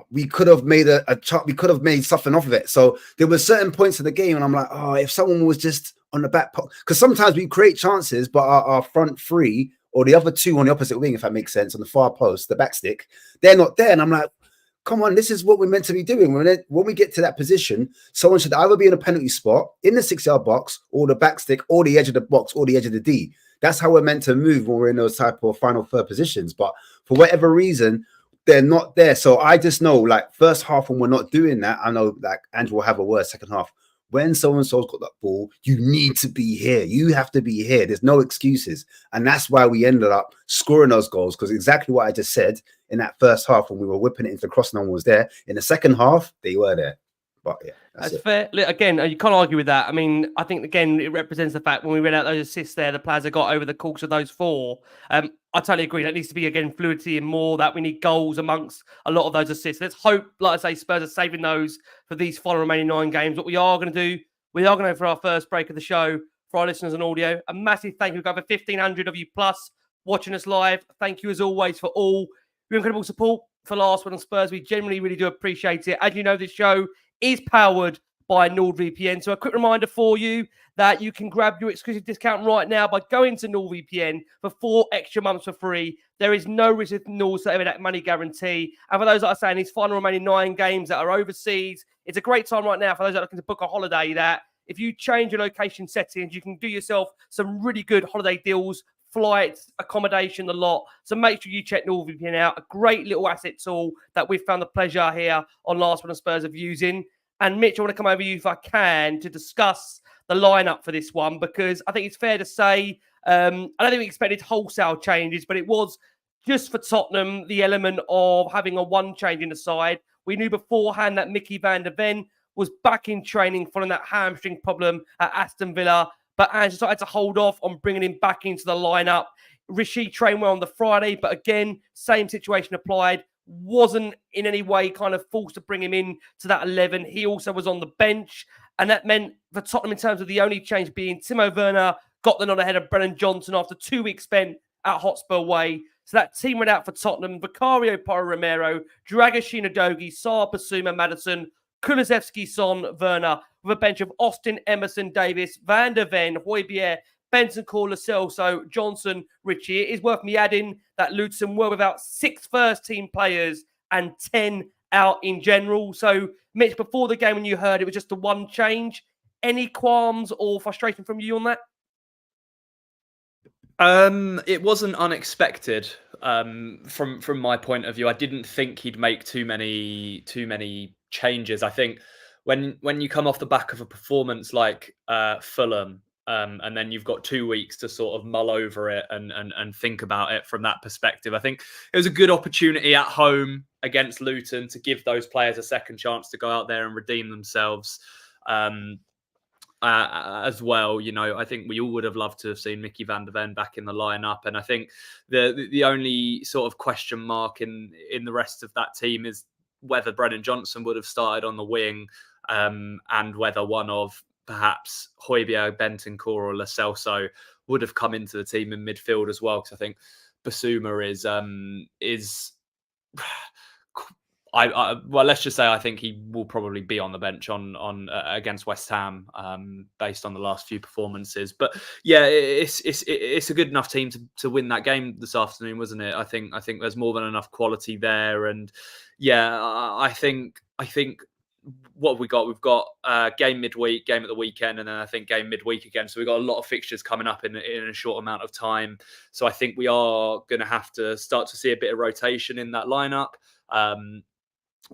we could have made we could have made something off of it. So there were certain points of the game, and I'm like, if someone was just on the back, because sometimes we create chances, but our front three or the other two on the opposite wing, if that makes sense, on the far post, the back stick, they're not there. And I'm like, come on, this is what we're meant to be doing. When we get to that position, someone should either be in a penalty spot, in the 6-yard box, or the back stick, or the edge of the box, or the edge of the D. That's how we're meant to move when we're in those type of final third positions. But for whatever reason, they're not there. So I just know, like, first half when we're not doing that, I know like Ange will have a worse second half. When so-and-so's got that ball, you need to be here. You have to be here. There's no excuses. And that's why we ended up scoring those goals, because exactly what I just said in that first half when we were whipping it into the cross, no one was there. In the second half, they were there. But yeah, that's fair. Look, again, you can't argue with that. I mean, I think, again, it represents the fact when we read out those assists there, the players have got over the course of those 4. I totally agree. That needs to be, again, fluidity and more, that we need goals amongst a lot of those assists. Let's hope, like I say, Spurs are saving those for these final remaining 9 games. What we are going to do, for our first break of the show, for our listeners on audio, a massive thank you. We've got over 1,500 of you plus watching us live. Thank you, as always, for all your incredible support for Last Word on Spurs. We genuinely really do appreciate it. As you know, this show is powered by NordVPN. So a quick reminder for you that you can grab your exclusive discount right now by going to NordVPN for 4 extra months for free. There is no risk with Nord, so that money guarantee. And for those that are saying these final remaining 9 games that are overseas, it's a great time right now for those that are looking to book a holiday, that if you change your location settings, you can do yourself some really good holiday deals, flights, accommodation, the lot. So make sure you check NordVPN out. A great little asset tool that we've found the pleasure here on Last Word on Spurs of using. And Mitch, I want to come over you if I can to discuss the lineup for this one, because I think it's fair to say, I don't think we expected wholesale changes, but it was just for Tottenham, the element of having a 1 change in the side. We knew beforehand that Mickey van der Ven was back in training following that hamstring problem at Aston Villa, but Ange decided to hold off on bringing him back into the lineup. Rishi trained well on the Friday, but again, same situation applied. Wasn't in any way kind of forced to bring him in to that 11. He also was on the bench, and that meant for Tottenham, in terms of the only change being Timo Werner got the nod ahead of Brennan Johnson after 2 weeks spent at Hotspur Way. So that team went out for Tottenham: Vicario, Porro, Romero, Dragoshin, Udogie, Sarr, Basuma, Maddison, Kulusevski, Son, Werner. with a bench of Austin, Emerson, Davis, Van der Ven, Højbjerg, Bentancur, Lo Celso, Johnson, Richie. It is worth me adding that Luton were without 6 first-team players and 10 out in general. So, Mitch, before the game when you heard it was just the one change, any qualms or frustration from you on that? It wasn't unexpected from my point of view. I didn't think he'd make too many changes. I think when you come off the back of a performance like Fulham, and then you've got 2 weeks to sort of mull over it and think about it from that perspective, I think it was a good opportunity at home against Luton to give those players a second chance to go out there and redeem themselves. As well, I think we all would have loved to have seen Mickey van der Ven back in the lineup, and I think the only sort of question mark in the rest of that team is whether Brennan Johnson would have started on the wing, and whether one of perhaps Højbjerg, Bentancur, or Lo Celso would have come into the team in midfield as well. Because I think Basuma is. Well, let's just say I think he will probably be on the bench on against West Ham, based on the last few performances. But yeah, it's a good enough team to win that game this afternoon, wasn't it? I think there's more than enough quality there, and yeah, I think what have we got? We've got game midweek, game at the weekend, and then I think game midweek again. So we've got a lot of fixtures coming up in a short amount of time. So I think we are going to have to start to see a bit of rotation in that lineup.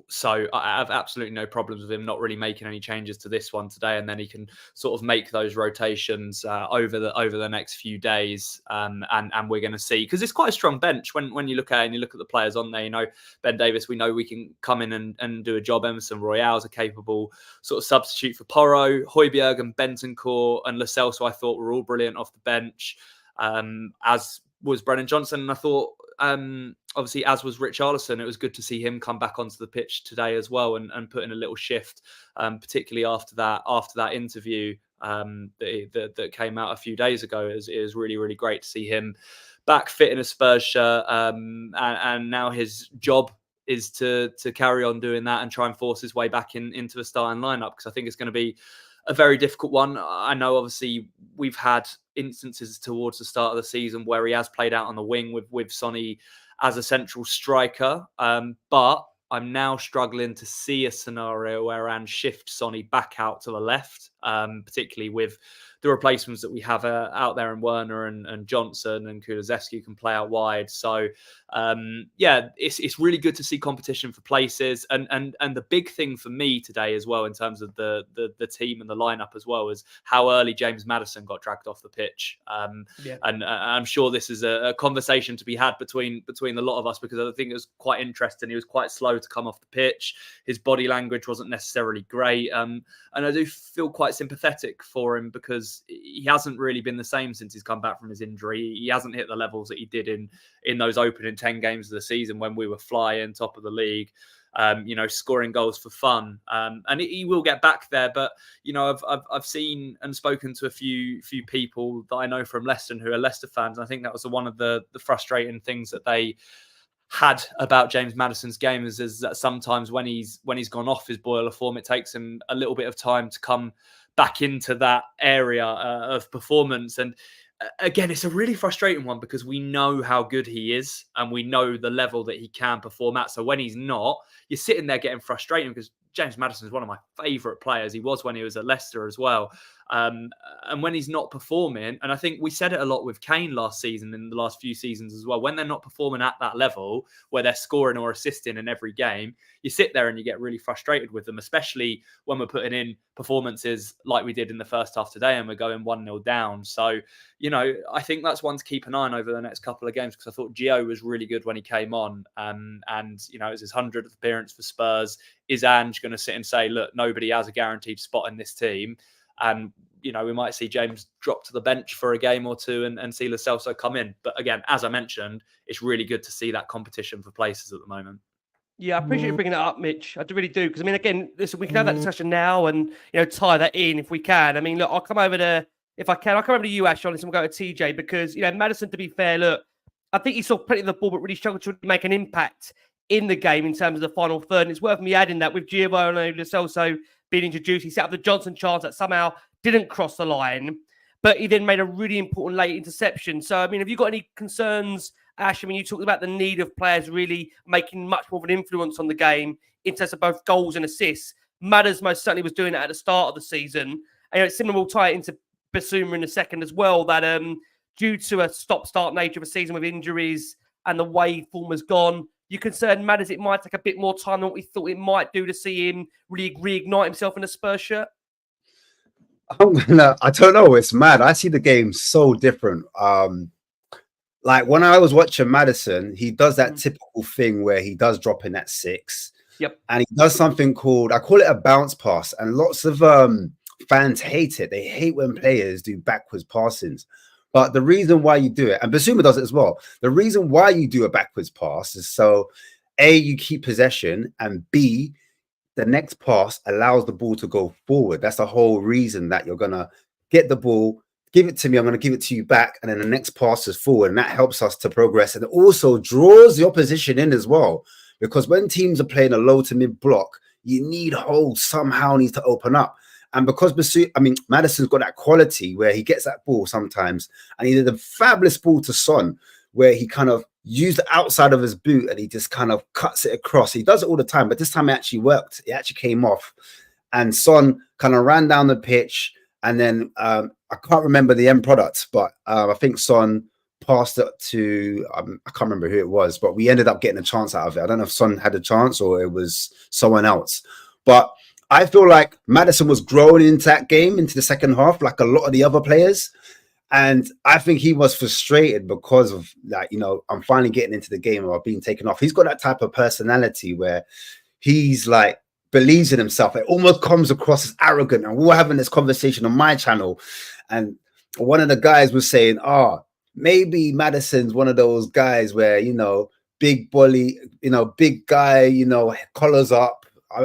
So I have absolutely no problems with him not really making any changes to this one today, and then he can sort of make those rotations over the next few days, and we're going to see, because it's quite a strong bench when you look at it and you look at the players on there. Ben Davis, we know we can come in and do a job. Emerson Royale is a capable sort of substitute for Porro. Højbjerg and Bentancur and Lo Celso, I thought, were all brilliant off the bench, as was Brennan Johnson, and I thought, obviously, as was Richarlison, it was good to see him come back onto the pitch today as well and put in a little shift, particularly after that interview that came out a few days ago. It was really, really great to see him back fit in a Spurs shirt, and now his job is to carry on doing that and try and force his way back into the starting lineup, because I think it's going to be a very difficult one. I know, obviously, we've had instances towards the start of the season where he has played out on the wing with Sonny as a central striker, but I'm now struggling to see a scenario where Ange shifts Sonny back out to the left, particularly with the replacements that we have out there in Werner and Johnson, and Kulusevski can play out wide. So, yeah, it's really good to see competition for places. And the big thing for me today as well, in terms of the team and the lineup as well, is how early James Maddison got dragged off the pitch. And I'm sure this is a conversation to be had between a lot of us, because I think it was quite interesting. He was quite slow to come off the pitch. His body language wasn't necessarily great. And I do feel quite sympathetic for him, because he hasn't really been the same since he's come back from his injury. He hasn't hit the levels that he did in those opening 10 games of the season when we were flying top of the league, scoring goals for fun. And he will get back there. But, I've seen and spoken to a few people that I know from Leicester who are Leicester fans. And I think that was one of the frustrating things that they had about James Maddison's game is that sometimes when he's gone off his boiler form, it takes him a little bit of time to come back into that area of performance. And again, it's a really frustrating one, because we know how good he is and we know the level that he can perform at. So when he's not, you're sitting there getting frustrated, because James Maddison is one of my favourite players. He was when he was at Leicester as well. And when he's not performing, and I think we said it a lot with Kane last season, in the last few seasons as well, when they're not performing at that level where they're scoring or assisting in every game, you sit there and you get really frustrated with them, especially when we're putting in performances like we did in the first half today and we're going 1-0 down. So, I think that's one to keep an eye on over the next couple of games, because I thought Gio was really good when he came on. And it was his 100th appearance for Spurs. Is Ange going to sit and say, look, nobody has a guaranteed spot in this team? And, we might see James drop to the bench for a game or two and see Lo Celso come in. But again, as I mentioned, it's really good to see that competition for places at the moment. Yeah, I appreciate you bringing that up, Mitch. I really do. Because, again, listen, we can have that discussion now and, tie that in if we can. Look, I'll come over to you, Ash, on this, and we'll go to TJ, because, Maddison, to be fair, look, I think he saw plenty of the ball, but really struggled to make an impact in the game in terms of the final third. And it's worth me adding that with Giovanni Lo Celso being introduced, he set up the Johnson chance that somehow didn't cross the line, but he then made a really important late interception. So, I mean, have you got any concerns, Ash? I mean, you talked about the need of players really making much more of an influence on the game in terms of both goals and assists. Madders most certainly was doing it at the start of the season. And it's similar, we'll tie it into Basuma in a second as well, that due to a stop-start nature of a season with injuries and the way form has gone, you concerned Madders it might take a bit more time than what we thought it might do to see him really reignite himself in a Spurs shirt? I don't know. It's mad. I see the game so different. Like when I was watching Maddison, he does that typical thing where he does drop in at 6. Yep. And he does something called, I call it a bounce pass. And lots of fans hate it. They hate when players do backwards passings. But the reason why you do it, and Basuma does it as well, the reason why you do a backwards pass is so A, you keep possession, and B, the next pass allows the ball to go forward. That's the whole reason that you're going to get the ball, give it to me, I'm going to give it to you back, and then the next pass is forward, and that helps us to progress. And it also draws the opposition in as well, because when teams are playing a low to mid block, you need holes somehow needs to open up. And because Maddison's got that quality where he gets that ball sometimes, and he did a fabulous ball to Son where he kind of used the outside of his boot and he just kind of cuts it across. He does it all the time, but this time it actually worked. It actually came off, and Son kind of ran down the pitch, and then I can't remember the end product, but I think Son passed it to I can't remember who it was, but we ended up getting a chance out of it. I don't know if Son had a chance or it was someone else, but I feel like Maddison was growing into that game, into the second half, like a lot of the other players. And I think he was frustrated because of like, I'm finally getting into the game or being taken off. He's got that type of personality where he's like, believes in himself. It almost comes across as arrogant. And we were having this conversation on my channel. And one of the guys was saying, maybe Maddison's one of those guys where, big bully, big guy, collars up.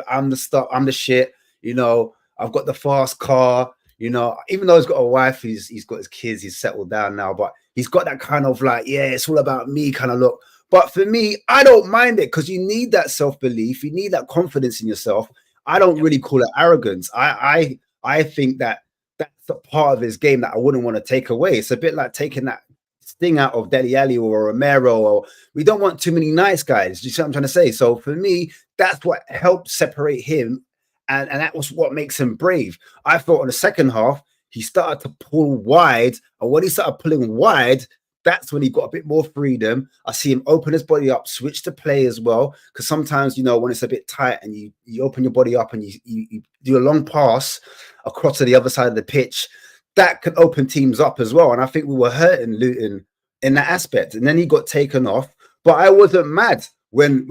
I'm the stuff. I'm the shit. I've got the fast car. Even though he's got a wife, he's got his kids. He's settled down now, but he's got that kind of like, yeah, it's all about me kind of look. But for me, I don't mind it because you need that self-belief. You need that confidence in yourself. I don't really call it arrogance. I think that that's a part of his game that I wouldn't want to take away. It's a bit like taking that sting out of Dele Alli or Romero, or we don't want too many nice guys. You see what I'm trying to say? So for me, that's what helped separate him, and that was what makes him brave. I thought in the second half, he started to pull wide, and when he started pulling wide, that's when he got a bit more freedom. I see him open his body up, switch to play as well, because sometimes, when it's a bit tight and you open your body up and you do a long pass across to the other side of the pitch, that can open teams up as well. And I think we were hurting Luton in that aspect. And then he got taken off. But I wasn't mad when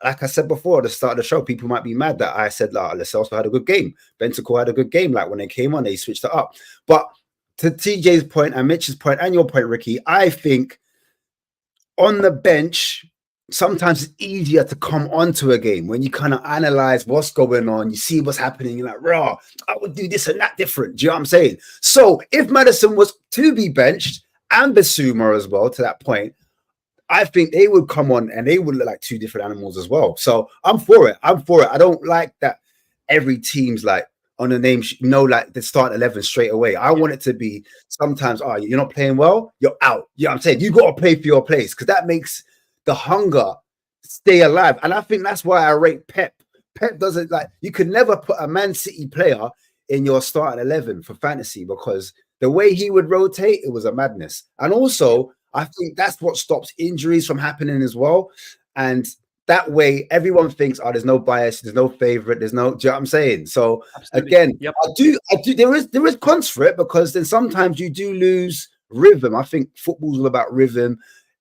like I said before at the start of the show, people might be mad that I said, Lo Celso had a good game. Bentancur had a good game. Like when they came on, they switched it up. But to TJ's point and Mitch's point and your point, Ricky, I think on the bench, sometimes it's easier to come onto a game when you kind of analyze what's going on. You see what's happening. You're like, raw, I would do this and that different. Do you know what I'm saying? So if Maddison was to be benched and Basuma as well, to that point, I think they would come on and they would look like two different animals as well. So I'm for it. I don't like that every team's like on the name, like the start 11 straight away. I want it to be sometimes, you're not playing well, you're out. You know what I'm saying? You got to play for your place because that makes the hunger stay alive. And I think that's why I rate Pep. Pep doesn't you could never put a Man City player in your starting 11 for fantasy because the way he would rotate, it was a madness. And also, I think that's what stops injuries from happening as well. And that way, everyone thinks, there's no bias, there's no favorite, do you know what I'm saying? So Absolutely. Again, yep. I do. There is cons for it because then sometimes you do lose rhythm. I think football's all about rhythm.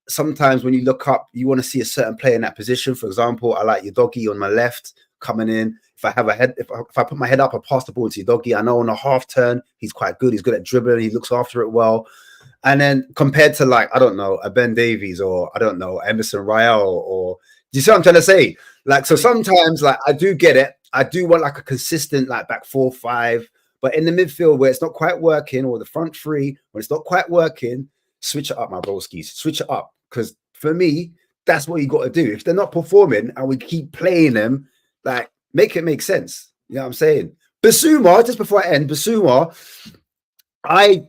Sometimes when you look up, you want to see a certain player in that position. For example, I like your doggy on my left coming in. If I have a head, if I put my head up, I pass the ball to your doggy. I know on a half turn, he's quite good. He's good at dribbling. He looks after it well. And then compared to I don't know, a Ben Davies or I don't know, Emerson Royale or do you see what I'm trying to say? So sometimes I do get it. I do want a consistent back 4-5, but in the midfield where it's not quite working or the front three, when it's not quite working, switch it up, my broskies. Switch it up. Because for me, that's what you got to do. If they're not performing and we keep playing them, like, make it make sense. You know what I'm saying? Basuma, just before I end, Basuma, I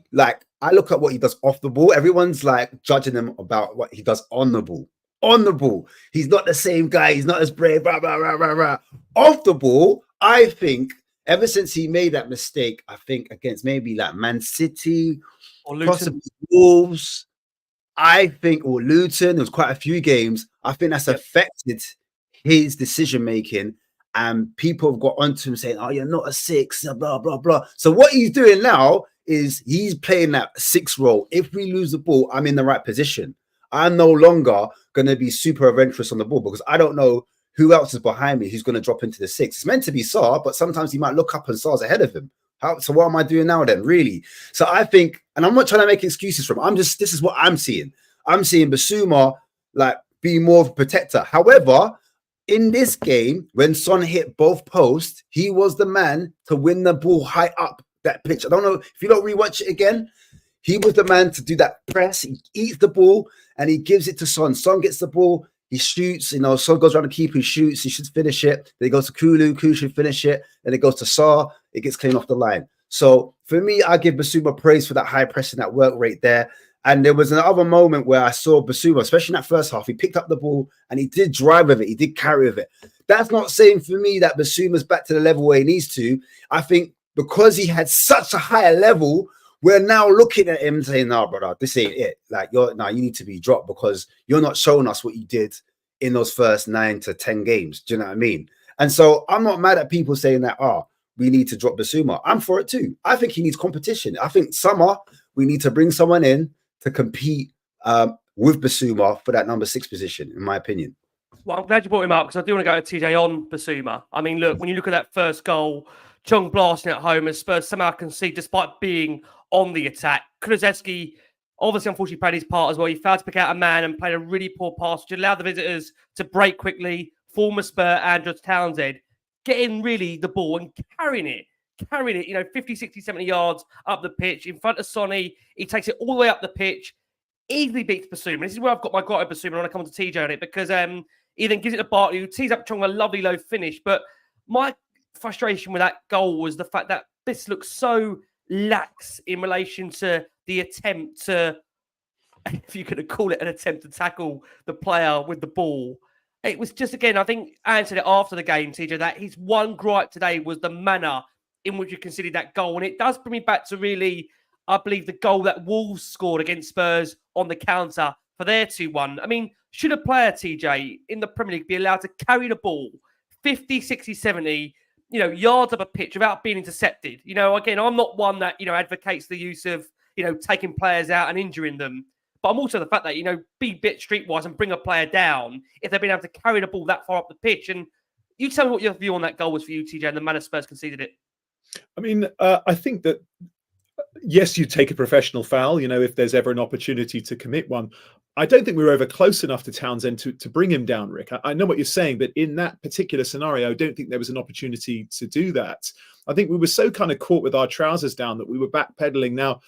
look at what he does off the ball. Everyone's like judging him about what he does on the ball. On the ball, he's not the same guy. He's not as brave. Blah, blah, blah, blah, blah. Off the ball, I think ever since he made that mistake, I think against maybe like Man City or Luton, possibly Wolves, I think, or Luton, there was quite a few games. I think that's affected his decision making, and people have got onto him saying, "Oh, you're not a 6, blah blah blah." So what he's doing now is he's playing that 6 role. If we lose the ball, I'm in the right position. I'm no longer going to be super adventurous on the ball because I don't know who else is behind me who's going to drop into the 6. It's meant to be Sarr, but sometimes he might look up and Sarr's ahead of him. So what am I doing now then, really? So I think, and I'm not trying to make excuses for him. This is what I'm seeing. I'm seeing Basuma like be more of a protector. However, in this game, when Son hit both posts, he was the man to win the ball high up that pitch. I don't know if you don't rewatch it again. He was the man to do that press. He eats the ball and he gives it to Son. Son gets the ball, he shoots. Son goes around the keeper, he shoots. He should finish it. Then it goes to Kulu. Kulu should finish it. Then it goes to Sarr. It gets clean off the line. So for me, I give Basuma praise for that high press and that work rate there. And there was another moment where I saw Basuma, especially in that first half, he picked up the ball and he did drive with it. He did carry with it. That's not saying for me that Basuma's back to the level where he needs to. I think because he had such a higher level, we're now looking at him saying, "No, brother, this ain't it. Like, you need to be dropped because you're not showing us what you did in those first 9 to 10 games." Do you know what I mean? And so I'm not mad at people saying that, we need to drop Basuma. I'm for it too. I think he needs competition. I think summer, we need to bring someone in to compete with Basuma for that number 6 position, in my opinion. Well, I'm glad you brought him up because I do want to go to TJ on Basuma. I mean, look, when you look at that first goal, Chong blasting at home, as Spurs somehow concede despite being on the attack. Kulusevski obviously, unfortunately, played his part as well. He failed to pick out a man and played a really poor pass, which allowed the visitors to break quickly. Former Spur Andrew Townsend getting really the ball and carrying it, 50, 60, 70 yards up the pitch in front of Sonny. He takes it all the way up the pitch, easily beats Basuma. This is where I've got my gripe with Basuma when I come to TJ on it, because he then gives it to Bartley, who tees up Chong a lovely low finish. But my frustration with that goal was the fact that this looks so lax in relation to the attempt to, if you could call it an attempt to tackle the player with the ball. It was just, again, I think Ange said it after the game, TJ, that his one gripe today was the manner in which you considered that goal. And it does bring me back to really, I believe, the goal that Wolves scored against Spurs on the counter for their 2-1. I mean, should a player, TJ, in the Premier League be allowed to carry the ball 50, 60, 70, yards up a pitch without being intercepted? Again, I'm not one that, advocates the use of, taking players out and injuring them. But I'm also the fact that, be a bit streetwise and bring a player down if they've been able to carry the ball that far up the pitch. And you tell me what your view on that goal was for you, TJ, and the manner Spurs conceded it. I mean, I think that, yes, you take a professional foul, if there's ever an opportunity to commit one. I don't think we were ever close enough to Townsend to bring him down, Rick. I know what you're saying, but in that particular scenario, I don't think there was an opportunity to do that. I think we were so kind of caught with our trousers down that we were backpedaling. Now,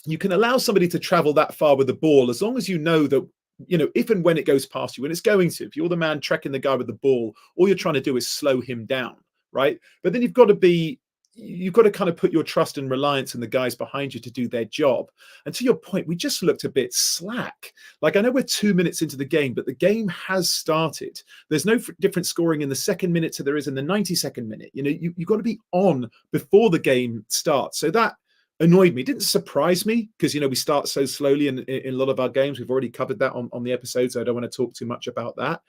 you can allow somebody to travel that far with the ball as long as you know that, if and when it goes past you, and it's going to, if you're the man trekking the guy with the ball, all you're trying to do is slow him down, right? But then you've got to kind of put your trust and reliance in the guys behind you to do their job. And to your point, we just looked a bit slack. Like, I know we're 2 minutes into the game, but the game has started. There's no different scoring in the second minute to there is in the 92nd minute. You've got to be on before the game starts. So that annoyed me. It didn't surprise me because, we start so slowly in a lot of our games. We've already covered that on the episode, so I don't want to talk too much about that.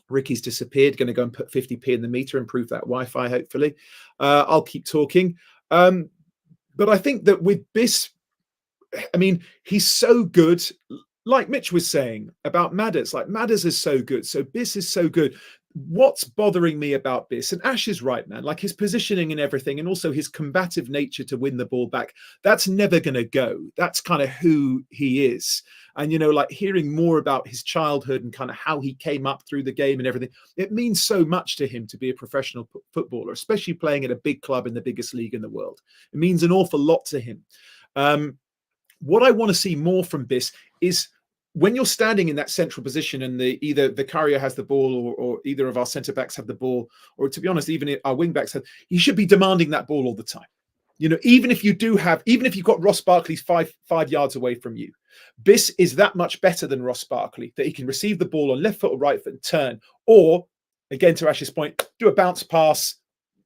Ricky's disappeared, going to go and put 50p in the meter, improve that Wi-Fi, hopefully. I'll keep talking. But I think that with Biss, I mean, he's so good. Like Mitch was saying about Madders, Madders is so good. So Biss is so good. What's bothering me about Biss, and Ash is right, man, like his positioning and everything, and also his combative nature to win the ball back, that's never going to go. That's kind of who he is. And, hearing more about his childhood and kind of how he came up through the game and everything, it means so much to him to be a professional footballer, especially playing at a big club in the biggest league in the world. It means an awful lot to him. What I want to see more from Biss is when you're standing in that central position and either Vicario has the ball or either of our centre backs have the ball, or to be honest, even our wing backs have, you should be demanding that ball all the time. You know, even if you've got Ross Barkley five yards away from you, Biss is that much better than Ross Barkley that he can receive the ball on left foot or right foot and turn, or again, to Ash's point, do a bounce pass.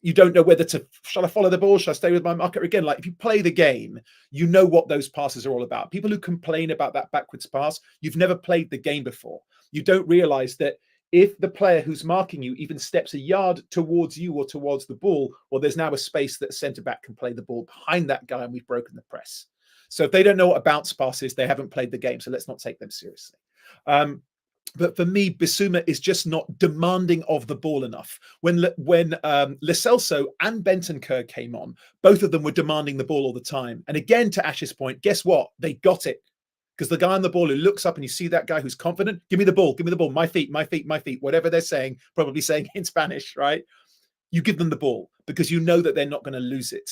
You don't know whether to, shall I follow the ball? Shall I stay with my marker? Again, like if you play the game, you know what those passes are all about. People who complain about that backwards pass, you've never played the game before. You don't realize that if the player who's marking you even steps a yard towards you or towards the ball, well, there's now a space that a centre-back can play the ball behind that guy and we've broken the press. So if they don't know what a bounce pass is, they haven't played the game. So let's not take them seriously. But for me, Bissouma is just not demanding of the ball enough. When Lo Celso and Bentancur came on, both of them were demanding the ball all the time. And again, to Ash's point, guess what? They got it. Because the guy on the ball who looks up and you see that guy who's confident, give me the ball, my feet, whatever they're saying, probably saying in Spanish, right? You give them the ball because you know that they're not going to lose it.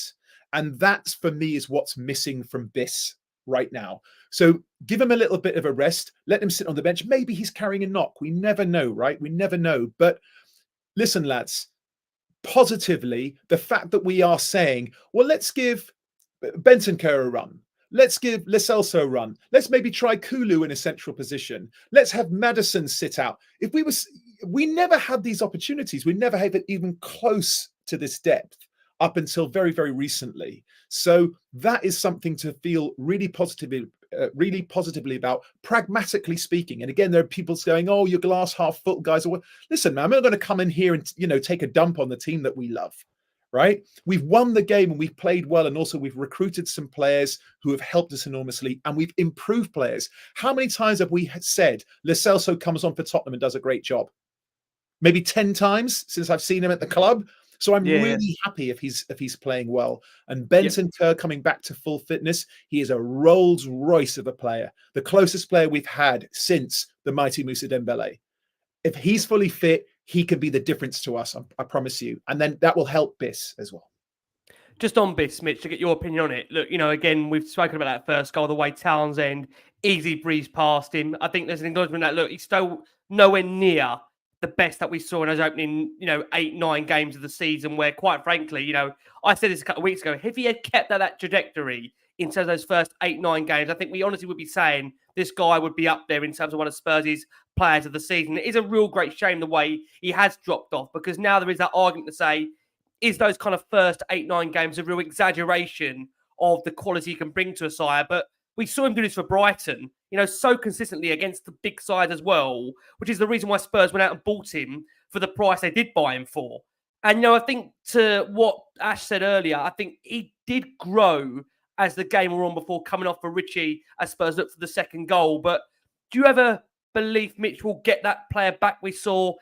And that's, for me, is what's missing from Biss right now. So give him a little bit of a rest. Let him sit on the bench. Maybe he's carrying a knock. We never know, right? We never know. But listen, lads, positively, the fact that we are saying, well, let's give Bentancur a run. Let's give Lo Celso a run. Let's maybe try Kulu in a central position. Let's have Maddison sit out. We never had these opportunities. We never had it even close to this depth up until very, very recently. So that is something to feel really positively about, pragmatically speaking. And again, there are people saying, oh, you're glass half full guys. Listen, man, I'm not going to come in here and, take a dump on the team that we love, right? We've won the game and we've played well. And also we've recruited some players who have helped us enormously and we've improved players. How many times have we said Lo Celso comes on for Tottenham and does a great job? Maybe 10 times since I've seen him at the club. So I'm really happy if he's playing well. And Bentancur coming back to full fitness, he is a Rolls Royce of a player, the closest player we've had since the mighty Moussa Dembele. If he's fully fit, he can be the difference to us, I promise you. And then that will help Biss as well. Just on Biss, Mitch, to get your opinion on it. Look, again, we've spoken about that first goal, the way Townsend easily breezed past him. I think there's an acknowledgement that, look, he's still nowhere near the best that we saw in those opening, 8-9 games of the season where, quite frankly, I said this a couple of weeks ago, if he had kept that trajectory in terms of those first 8-9 games, I think we honestly would be saying this guy would be up there in terms of one of Spurs' players of the season. It is a real great shame the way he has dropped off, because now there is that argument to say, is those kind of first 8-9 games a real exaggeration of the quality he can bring to a side? But we saw him do this for Brighton, so consistently against the big side as well, which is the reason why Spurs went out and bought him for the price they did buy him for. And, I think to what Ash said earlier, I think he did grow as the game wore on before coming off for Richie as Spurs looked for the second goal. But do you ever believe Mitch will get that player back we saw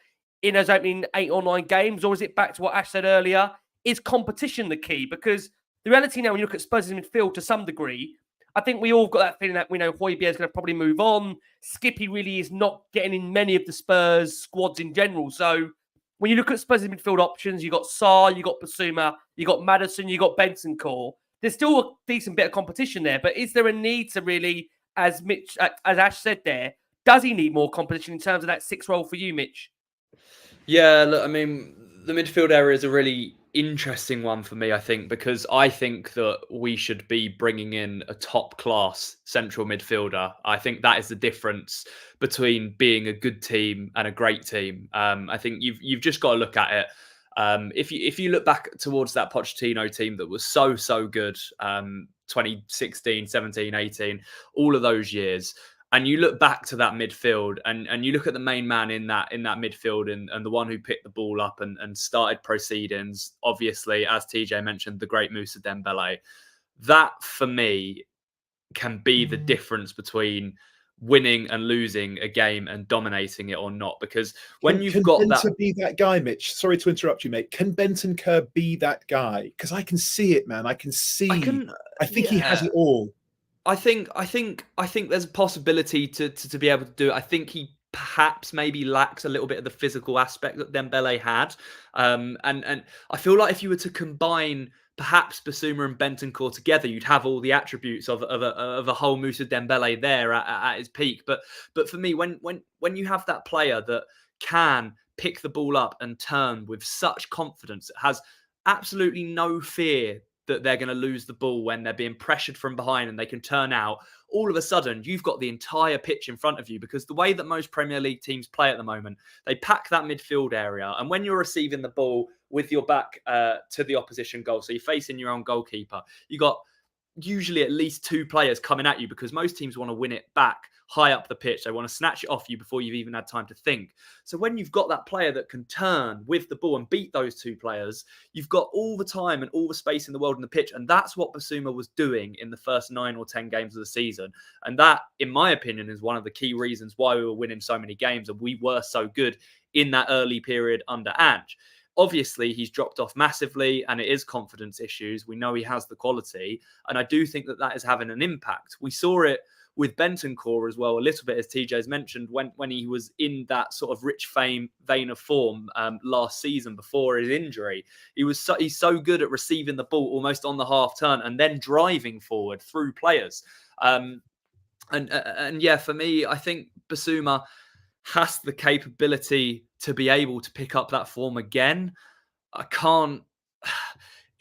in those opening 8 or 9 games? Or is it back to what Ash said earlier? Is competition the key? Because the reality now, when you look at Spurs' midfield to some degree, I think we all got that feeling that we know Højbjerg is going to probably move on. Skippy really is not getting in many of the Spurs squads in general. So when you look at Spurs' midfield options, you got Sarr, you got Bissouma, you got Maddison, you got Bentancur. There's still a decent bit of competition there. But is there a need to really, as Ash said there, does he need more competition in terms of that 6 role for you, Mitch? Yeah, look, I mean, the midfield area is a really interesting one for me, I think, because I think that we should be bringing in a top-class central midfielder. I think that is the difference between being a good team and a great team. I think you've just got to look at it. If you look back towards that Pochettino team that was so good, 2016, 17, 18, all of those years, and you look back to that midfield and you look at the main man in that midfield and the one who picked the ball up and started proceedings, obviously, as TJ mentioned, the great Moussa Dembele. That, for me, can be the difference between winning and losing a game and dominating it or not. Because when you've got that... Can Bentancur be that guy, Mitch? Sorry to interrupt you, mate. Can Bentancur be that guy? Because I can see it, man. I think he has it all. I think there's a possibility to be able to do it. I think he perhaps maybe lacks a little bit of the physical aspect that Dembele had. And I feel like if you were to combine perhaps Basuma and Bentancur together, you'd have all the attributes of a whole Moussa Dembele there at his peak. But for me, when you have that player that can pick the ball up and turn with such confidence, it has absolutely no fear that they're going to lose the ball when they're being pressured from behind and they can turn out, all of a sudden you've got the entire pitch in front of you, because the way that most Premier League teams play at the moment, they pack that midfield area, and when you're receiving the ball with your back to the opposition goal, so you're facing your own goalkeeper, you got usually at least two players coming at you, because most teams want to win it back high up the pitch. They want to snatch it off you before you've even had time to think. So when you've got that player that can turn with the ball and beat those two players, you've got all the time and all the space in the world in the pitch. And that's what Basuma was doing in the first 9 or 10 games of the season. And that, in my opinion, is one of the key reasons why we were winning so many games and we were so good in that early period under Ange. Obviously, he's dropped off massively and it is confidence issues. We know he has the quality. And I do think that that is having an impact. We saw it with Bentancur as well, a little bit, as TJ's mentioned, when he was in that sort of rich vein of form last season before his injury. He's so good at receiving the ball almost on the half turn and then driving forward through players. And yeah, for me, I think Basuma has the capability to be able to pick up that form again. I can't.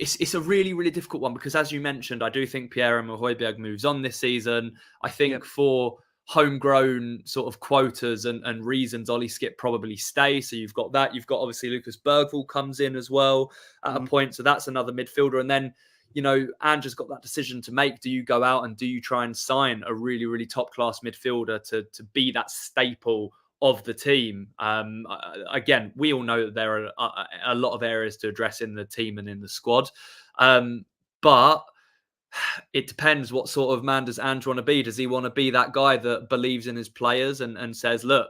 It's a really, really difficult one, because, as you mentioned, I do think Pierre-Emile Højbjerg moves on this season. I think for homegrown sort of quotas and reasons, Ollie Skip probably stay. So you've got that. You've got, obviously, Lucas Bergvall comes in as well at a point. So that's another midfielder. And then, you know, Ange has got that decision to make. Do you go out and do you try and sign a really, really top-class midfielder to be that staple of the team? Again, we all know that there are a lot of areas to address in the team and in the squad. But it depends, what sort of man does Ange want to be? Does he want to be that guy that believes in his players and says, look,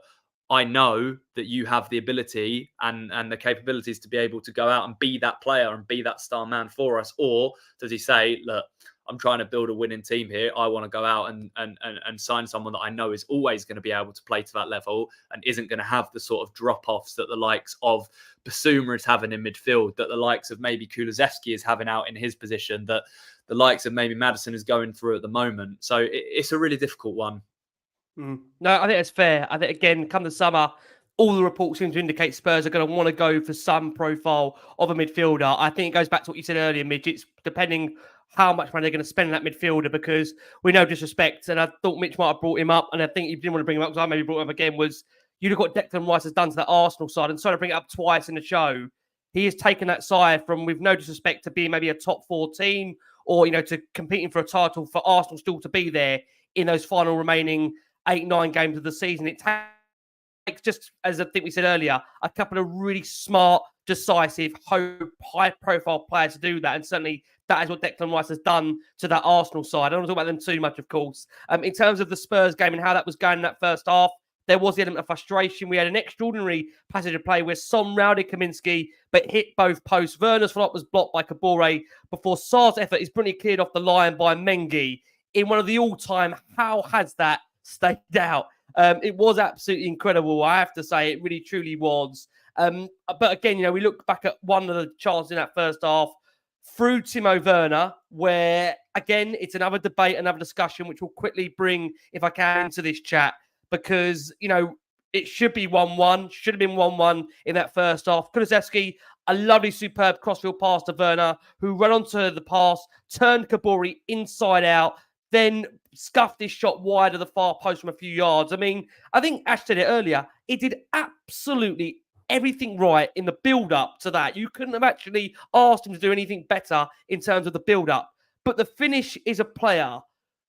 I know that you have the ability and the capabilities to be able to go out and be that player and be that star man for us? Or does he say, look, I'm trying to build a winning team here. I want to go out and sign someone that I know is always going to be able to play to that level and isn't going to have the sort of drop-offs that the likes of Basuma is having in midfield, that the likes of maybe Kulusevski is having out in his position, that the likes of maybe Maddison is going through at the moment. So it's a really difficult one. No, I think it's fair. I think, again, come the summer, all the reports seem to indicate Spurs are going to want to go for some profile of a midfielder. I think it goes back to what you said earlier, Midge. It's depending how much money they're going to spend on that midfielder, because we know disrespect, and I thought Mitch might have brought him up, and I think you didn't want to bring him up because I maybe brought him up again, was you look what Declan Rice has done to that Arsenal side, and sorry to bring it up twice in the show. He has taken that side from, with no disrespect, to being maybe a top 4 team, or, you know, to competing for a title, for Arsenal still to be there in those final remaining 8-9 games of the season. It takes, just as I think we said earlier, a couple of really smart, decisive, high-profile players to do that, and certainly that is what Declan Rice has done to that Arsenal side. I don't want to talk about them too much, of course. In terms of the Spurs game and how that was going in that first half, there was the element of frustration. We had an extraordinary passage of play where Son rounded Kaminsky, but hit both posts. Werner's follow-up was blocked by Kabore before Sarr's effort is brilliantly cleared off the line by Mengi in one of the all-time, how has that stayed out? It was absolutely incredible, I have to say. It really, truly was. But again, you know, we look back at one of the chances in that first half through Timo Werner, where, again, it's another debate, another discussion, which will quickly bring, if I can, to this chat, because, you know, it should be 1-1, should have been 1-1 in that first half. Kulusevski, a lovely, superb crossfield pass to Werner, who ran onto the pass, turned Kabore inside out, then scuffed his shot wide of the far post from a few yards. I mean, I think Ash said it earlier, it did absolutely everything right in the build-up to that. You couldn't have actually asked him to do anything better in terms of the build-up. But the finish is a player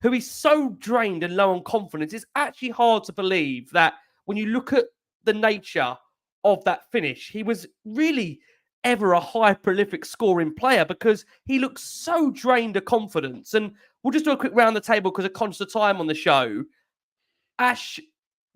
who is so drained and low on confidence. It's actually hard to believe that when you look at the nature of that finish, he was really ever a high prolific scoring player, because he looks so drained of confidence. And we'll just do a quick round the table because of conscious of time on the show. Ash,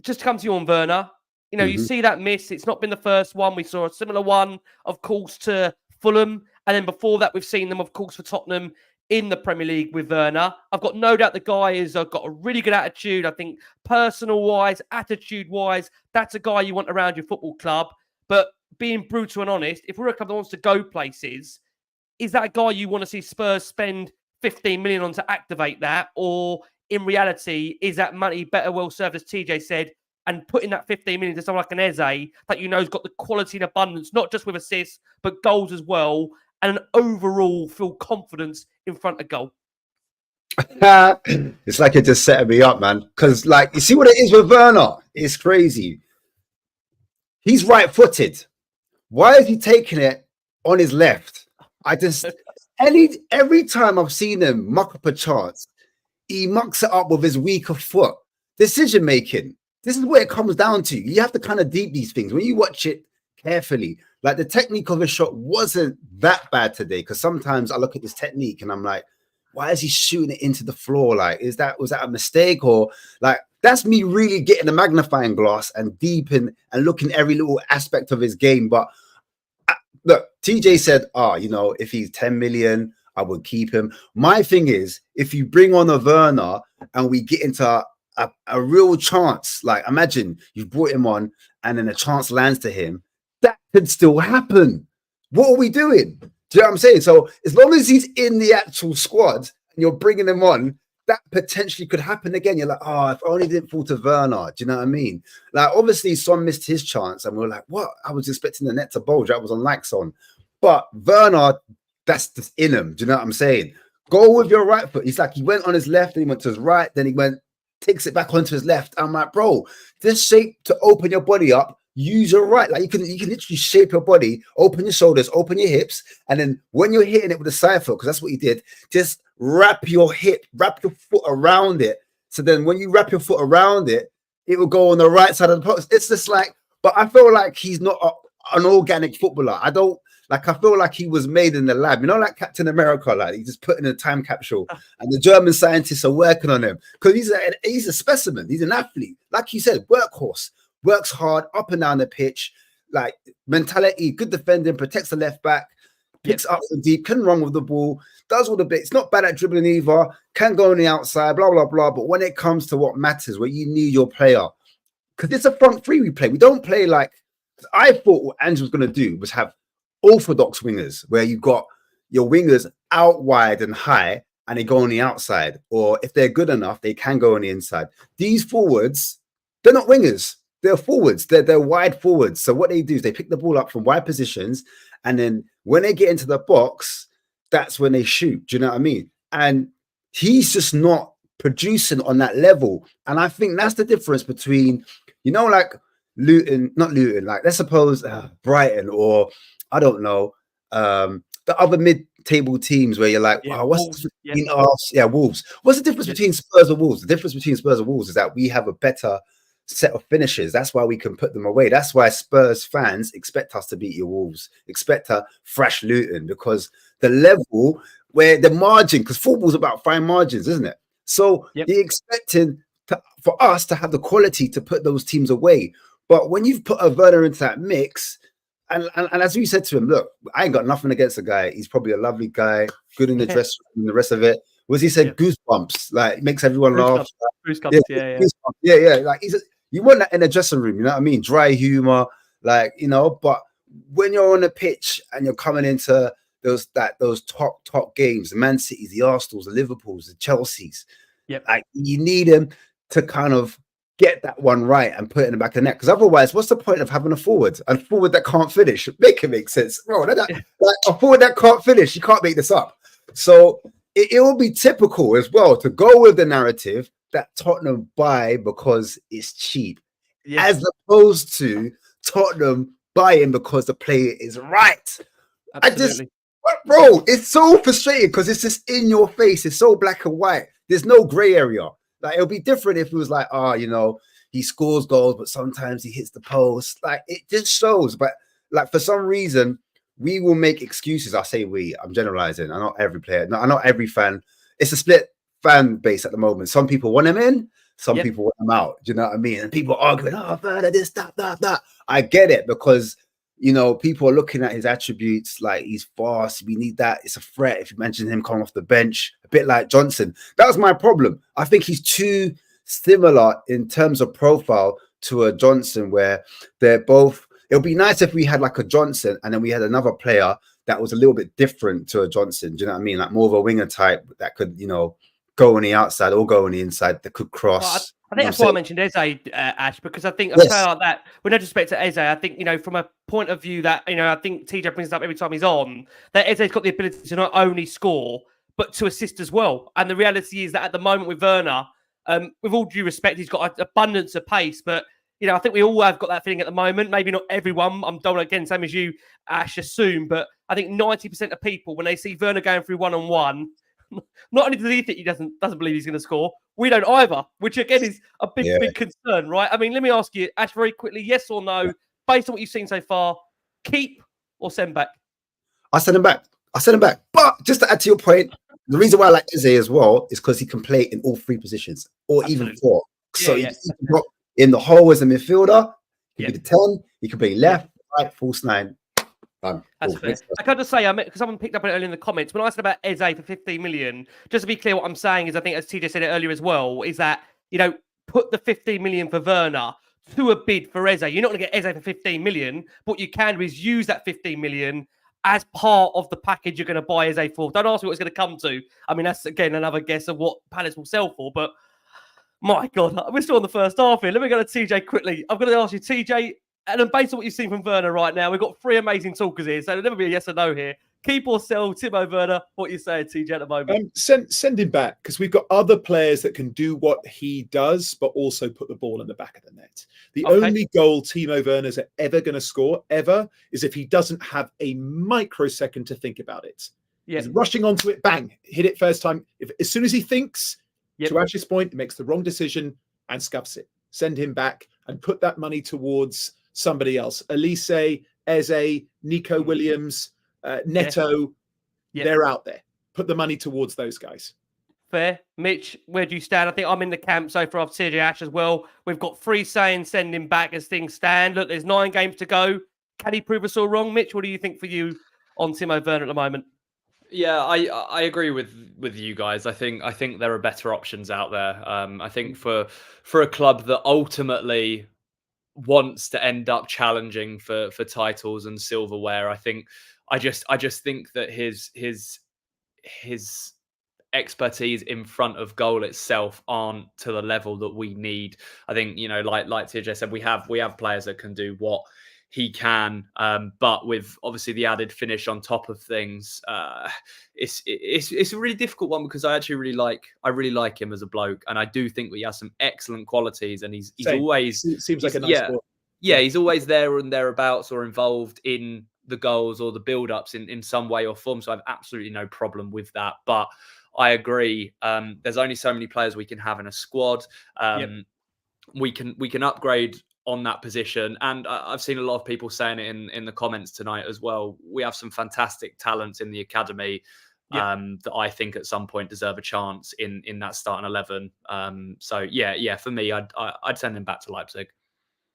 just to come to you on Werner. You know, you see that miss. It's not been the first one. We saw a similar one, of course, to Fulham. And then before that, we've seen them, of course, for Tottenham in the Premier League with Werner. I've got no doubt the guy has got a really good attitude. I think personal-wise, attitude-wise, that's a guy you want around your football club. But being brutal and honest, if we're a club that wants to go places, is that a guy you want to see Spurs spend 15 million on to activate that? Or in reality, is that money better well served, as TJ said, and putting that 15 million to someone like an Eze that you know has got the quality and abundance, not just with assists, but goals as well, and an overall feel confidence in front of goal? It's like it just setting me up, man. Because, like, you see what it is with Werner? It's crazy. He's right-footed. Why is he taking it on his left? I just every time I've seen him muck up a chance, he mucks it up with his weaker foot. Decision making. This is where it comes down to. You have to kind of deep these things when you watch it carefully. Like, the technique of his shot wasn't that bad today, because sometimes I look at this technique and I'm like, why is he shooting it into the floor? Like, was that a mistake? Or, like, that's me really getting a magnifying glass and deep in and looking every little aspect of his game. But look, TJ said, you know, if he's 10 million, I would keep him. My thing is, if you bring on a Werner and we get into a real chance, like, imagine you've brought him on and then a chance lands to him, that could still happen. What are we doing? Do you know what I'm saying? So as long as he's in the actual squad and you're bringing him on, that potentially could happen again. You're like, if I only didn't fall to Werner. Do you know what I mean? Like, obviously, Son missed his chance, and we're like, what? I was expecting the net to bulge. That was unlike Son. But Werner, that's just in him. Do you know what I'm saying? Go with your right foot. He's like, he went on his left, then he went to his right, then he takes it back onto his left. I'm like, bro, this shape to open your body up, use your right. Like, you can literally shape your body, open your shoulders, open your hips, and then when you're hitting it with a side foot, because that's what he did, just wrap your foot around it. So then when you wrap your foot around it, it will go on the right side of the post. It's just like, but I feel like he's not an organic footballer. I feel like he was made in the lab, you know, like Captain America, like he just put in a time capsule and the German scientists are working on him because he's a specimen. He's an athlete. Like you said, workhorse, works hard up and down the pitch, like mentality, good defending, protects the left back, picks up from deep, can run with the ball, does all the bits, not bad at dribbling either, can go on the outside, blah, blah, blah. But when it comes to what matters, where you need your player, because it's a front three we play. We don't play like, I thought what Ange was going to do was have orthodox wingers, where you got your wingers out wide and high and they go on the outside. Or if they're good enough, they can go on the inside. These forwards, they're not wingers. They're forwards. They're wide forwards. So what they do is they pick the ball up from wide positions, and then when they get into the box, that's when they shoot. Do you know what I mean? And he's just not producing on that level. And I think that's the difference between, you know, like not Luton, like let's suppose Brighton, or I don't know, the other mid-table teams where you're like, what's the difference between Wolves? What's the difference between Spurs and Wolves? The difference between Spurs and Wolves is that we have a better set of finishes. That's why we can put them away. That's why Spurs fans expect us to beat your Wolves, expect to thrash Luton, because the level where the margin, because football's about fine margins, isn't it? So you're expecting for us to have the quality to put those teams away. But when you've put a Werner into that mix, and as we said to him, look, I ain't got nothing against the guy. He's probably a lovely guy, good in the dress room and the rest of it. Was he said goosebumps? Like, it makes everyone laugh. Goosebumps, yeah. Like, you want that in a dressing room, you know what I mean? Dry humor, like, you know. But when you're on the pitch and you're coming into those top games, the Man Cities, the Arsenals, the Liverpools, the Chelseas, like, you need them to kind of get that one right and put it in the back of the net. Because otherwise, what's the point of having a forward that can't finish? Make it make sense, bro. Like, a forward that can't finish, you can't make this up. So it will be typical as well to go with the narrative that Tottenham buy because it's cheap, as opposed to Tottenham buying because the player is right. Absolutely. Bro, it's so frustrating because it's just in your face. It's so black and white. There's no gray area. Like, it'll be different if it was like, you know, he scores goals, but sometimes he hits the post. Like, it just shows. But like, for some reason, we will make excuses. I say we. I'm generalizing. I'm not every player. I'm not every fan. It's a split fan base at the moment. Some people want him in. Some people want him out. Do you know what I mean? And people arguing, further this, that. I get it, because, you know, people are looking at his attributes, like he's fast. We need that. It's a threat. If you mention him coming off the bench, a bit like Johnson. That was my problem. I think he's too similar in terms of profile to a Johnson, where they're both. It would be nice if we had like a Johnson and then we had another player that was a little bit different to a Johnson. Do you know what I mean? Like more of a winger type that could, you know, go on the outside or go on the inside, that could cross. Well, I think that's why I mentioned Eze, Ash, because I think a Yes. player like that, with no disrespect to Eze, I think, you know, from a point of view that, you know, I think TJ brings it up every time he's on, that Eze's got the ability to not only score, but to assist as well. And the reality is that at the moment with Werner, with all due respect, he's got an abundance of pace, but, you know, I think we all have got that feeling at the moment. Maybe not everyone. I'm don't again, same as you, Ash, assume, but I think 90% of people, when they see Werner going through one-on-one, not only does he think he doesn't believe he's going to score, we don't either, which again is a big concern, right? I mean, let me ask you, Ash, very quickly, yes or no, based on what you've seen so far, keep or send back? I send him back. But just to add to your point, the reason why I like Eze as well is because he can play in all 3 positions, or even 4. So he can drop in the hole as a midfielder. He can be the 10. He can play left, right, false 9. That's fair. I can't just say, because someone picked up on it earlier in the comments, when I said about Eze for 15 million, just to be clear, what I'm saying is, I think as TJ said it earlier as well, is that, you know, put the 15 million for Werner to a bid for Eze. You're not going to get Eze for 15 million, but what you can do is use that 15 million as part of the package you're going to buy Eze for. Don't ask me what it's going to come to. I mean, that's, again, another guess of what Palace will sell for, but my God, we're still on the first half here. Let me go to TJ quickly. I'm going to ask you, TJ, and then based on what you've seen from Werner right now, we've got 3 amazing talkers here, so there'll never be a yes or no here. Keep or sell Timo Werner? What are you saying, TJ, at the moment? Send him back, because we've got other players that can do what he does, but also put the ball in the back of the net. The only goal Timo Werner's ever going to score, ever, is if he doesn't have a microsecond to think about it. He's rushing onto it, bang, hit it first time. As soon as he thinks, to Ash's point, he makes the wrong decision and scuffs it. Send him back and put that money towards somebody else. Elise, Eze, Nico Williams, Neto, they're out there. Put the money towards those guys. Fair. Mitch, where do you stand? I think I'm in the camp so far of TJ Ash as well. We've got 3 saying send him back as things stand. Look, there's 9 games to go. Can he prove us all wrong? Mitch, what do you think for you on Timo Werner at the moment? Yeah, I agree with you guys. I think there are better options out there. I think for a club that ultimately wants to end up challenging for titles and silverware, I just think that his expertise in front of goal itself aren't to the level that we need. I think, you know, like TJ said, we have players that can do what he can, but with obviously the added finish on top of things, it's a really difficult one, because I really like him as a bloke, and I do think that he has some excellent qualities, and he's always seems like a nice boy. Yeah, he's always there and thereabouts, or involved in the goals or the build-ups in some way or form. So I have absolutely no problem with that. But I agree. There's only so many players we can have in a squad. We can upgrade on that position. And I've seen a lot of people saying it in the comments tonight as well. We have some fantastic talents in the academy that I think at some point deserve a chance in that starting 11. So for me, I'd send him back to Leipzig.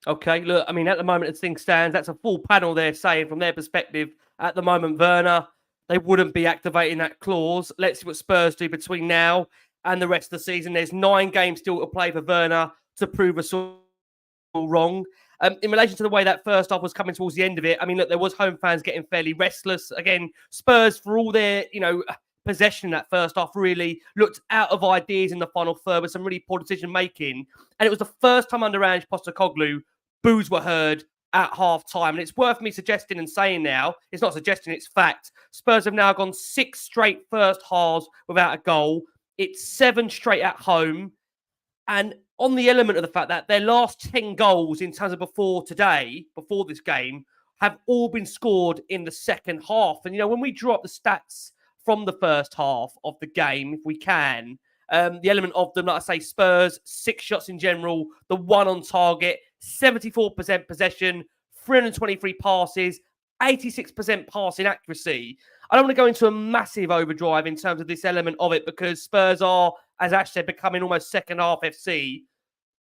Okay, look, I mean, at the moment, as things stand, that's a full panel there saying from their perspective, at the moment, Werner, they wouldn't be activating that clause. Let's see what Spurs do between now and the rest of the season. There's 9 games still to play for Werner to prove us all wrong. In relation to the way that first half was coming towards the end of it, I mean, look, there was home fans getting fairly restless. Again, Spurs, for all their, you know, possession in that first half, really looked out of ideas in the final third with some really poor decision making. And it was the first time under Ange Postecoglou boos were heard at half time. And it's worth me suggesting and saying now, it's not suggesting, it's fact. Spurs have now gone 6 straight first halves without a goal. It's 7 straight at home. And on the element of the fact that their last 10 goals in terms of before this game, have all been scored in the second half. And, you know, when we draw up the stats from the first half of the game, if we can, the element of them, like I say, Spurs, 6 shots in general, the 1 on target, 74% possession, 323 passes, 86% passing accuracy. I don't want to go into a massive overdrive in terms of this element of it, because Spurs are, as Ash said, becoming almost second half FC.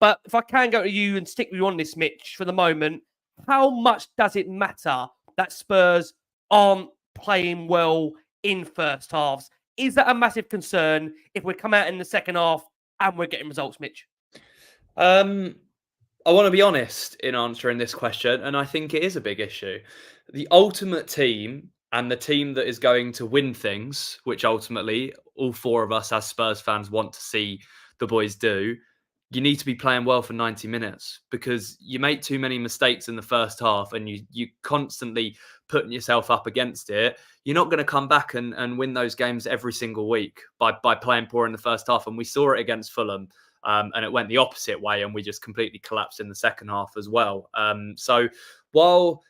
But if I can go to you and stick with you on this, Mitch, for the moment, how much does it matter that Spurs aren't playing well in first halves? Is that a massive concern if we come out in the second half and we're getting results, Mitch? I want to be honest in answering this question, and I think it is a big issue. The ultimate team and the team that is going to win things, which ultimately all four of us as Spurs fans want to see the boys do, you need to be playing well for 90 minutes, because you make too many mistakes in the first half and you constantly putting yourself up against it. You're not going to come back and win those games every single week by playing poor in the first half. And we saw it against Fulham, and it went the opposite way, and we just completely collapsed in the second half as well. So while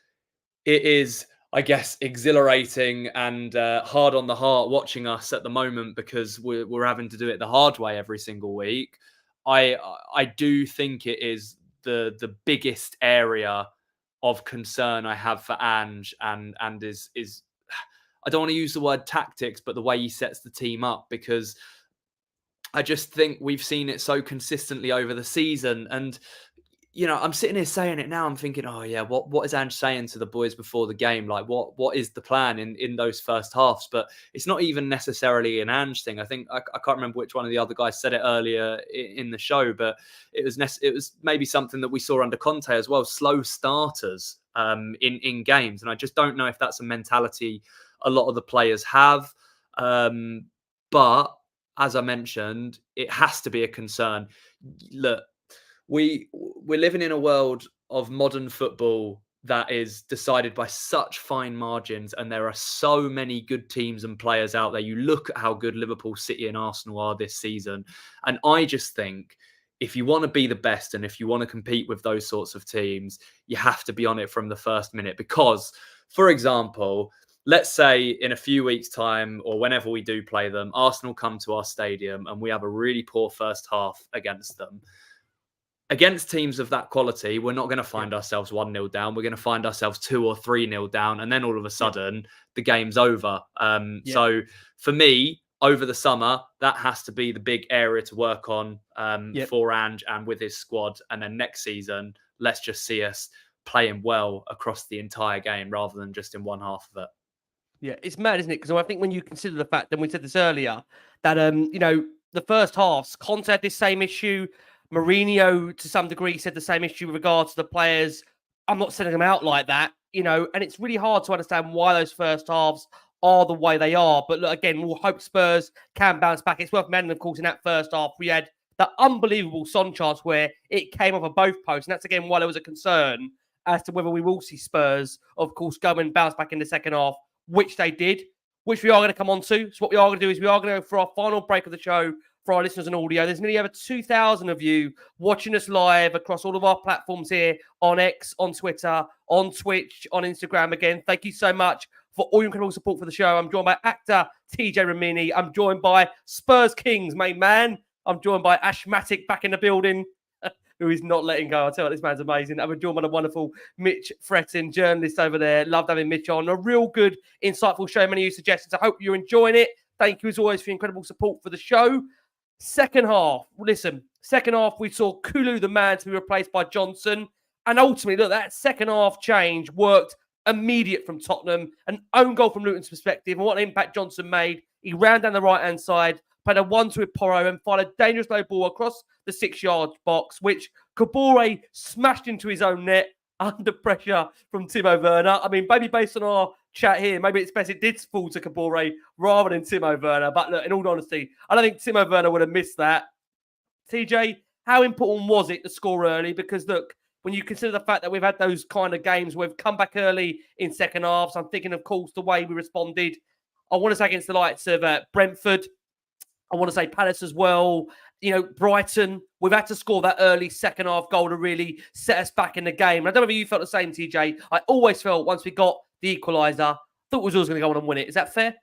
it is, I guess, exhilarating and hard on the heart watching us at the moment, because we're having to do it the hard way every single week, I do think it is the biggest area of concern I have for Ange, and is I don't want to use the word tactics, but the way he sets the team up, because I just think we've seen it so consistently over the season. And I'm sitting here saying it now. I'm thinking, oh yeah, what is Ange saying to the boys before the game? Like, what is the plan in those first halves? But it's not even necessarily an Ange thing. I think I can't remember which one of the other guys said it earlier in the show, but it was maybe something that we saw under Conte as well. Slow starters in games, and I just don't know if that's a mentality a lot of the players have. But as I mentioned, it has to be a concern. Look, we're living in a world of modern football that is decided by such fine margins, and there are so many good teams and players out there. You look at how good Liverpool, City and Arsenal are this season, and I just think if you want to be the best and if you want to compete with those sorts of teams, you have to be on it from the first minute. Because, for example, let's say in a few weeks' time, or whenever we do play them, Arsenal come to our stadium and we have a really poor first half against them. Against teams of that quality, we're not going to find ourselves 1-0 down. We're going to find ourselves 2 or 3-0 down. And then all of a sudden, the game's over. So for me, over the summer, that has to be the big area to work on for Ange and with his squad. And then next season, let's just see us playing well across the entire game rather than just in one half of it. Yeah, it's mad, isn't it? Because I think when you consider the fact, and we said this earlier, that, the first halves, Conte had this same issue. Mourinho, to some degree, said the same issue with regards to the players. I'm not sending them out like that, and it's really hard to understand why those first halves are the way they are. But look, again, we'll hope Spurs can bounce back. It's worth mentioning, of course, in that first half, we had that unbelievable Son chance where it came off of both posts. And that's, again, why there was a concern as to whether we will see Spurs, of course, go and bounce back in the second half, which they did, which we are going to come on to. So what we are going to do is we are going to go for our final break of the show for our listeners and audio. There's nearly over 2,000 of you watching us live across all of our platforms here on X, on Twitter, on Twitch, on Instagram. Again, thank you so much for all your incredible support for the show. I'm joined by actor TJ Ramini. I'm joined by Spurs Kings main man. I'm joined by Ashmatic back in the building, who is not letting go. I tell you, this man's amazing. I'm joined by the wonderful Mitch Fretton, journalist over there. Loved having Mitch on. A real good, insightful show. Many of you suggestions. I hope you're enjoying it. Thank you, as always, for your incredible support for the show. Second half, we saw Kulu, the man, to be replaced by Johnson. And ultimately, look, that second half change worked immediate from Tottenham. An own goal from Luton's perspective. And what an impact Johnson made. He ran down the right-hand side, played a 1-2 with Porro and fired a dangerous low ball across the 6-yard box, which Kabore smashed into his own net under pressure from Timo Werner. I mean, maybe based on our chat here, maybe it's best it did fall to Kabore rather than Timo Werner. But look, in all honesty, I don't think Timo Werner would have missed that. TJ, how important was it to score early? Because look, when you consider the fact that we've had those kind of games where we've come back early in second halves, I'm thinking, of course, the way we responded. I want to say against the likes of Brentford. I want to say Palace as well. Brighton, we've had to score that early second half goal to really set us back in the game. And I don't know if you felt the same, TJ. I always felt once we got the equaliser, thought we was always going to go on and win it. Is that fair?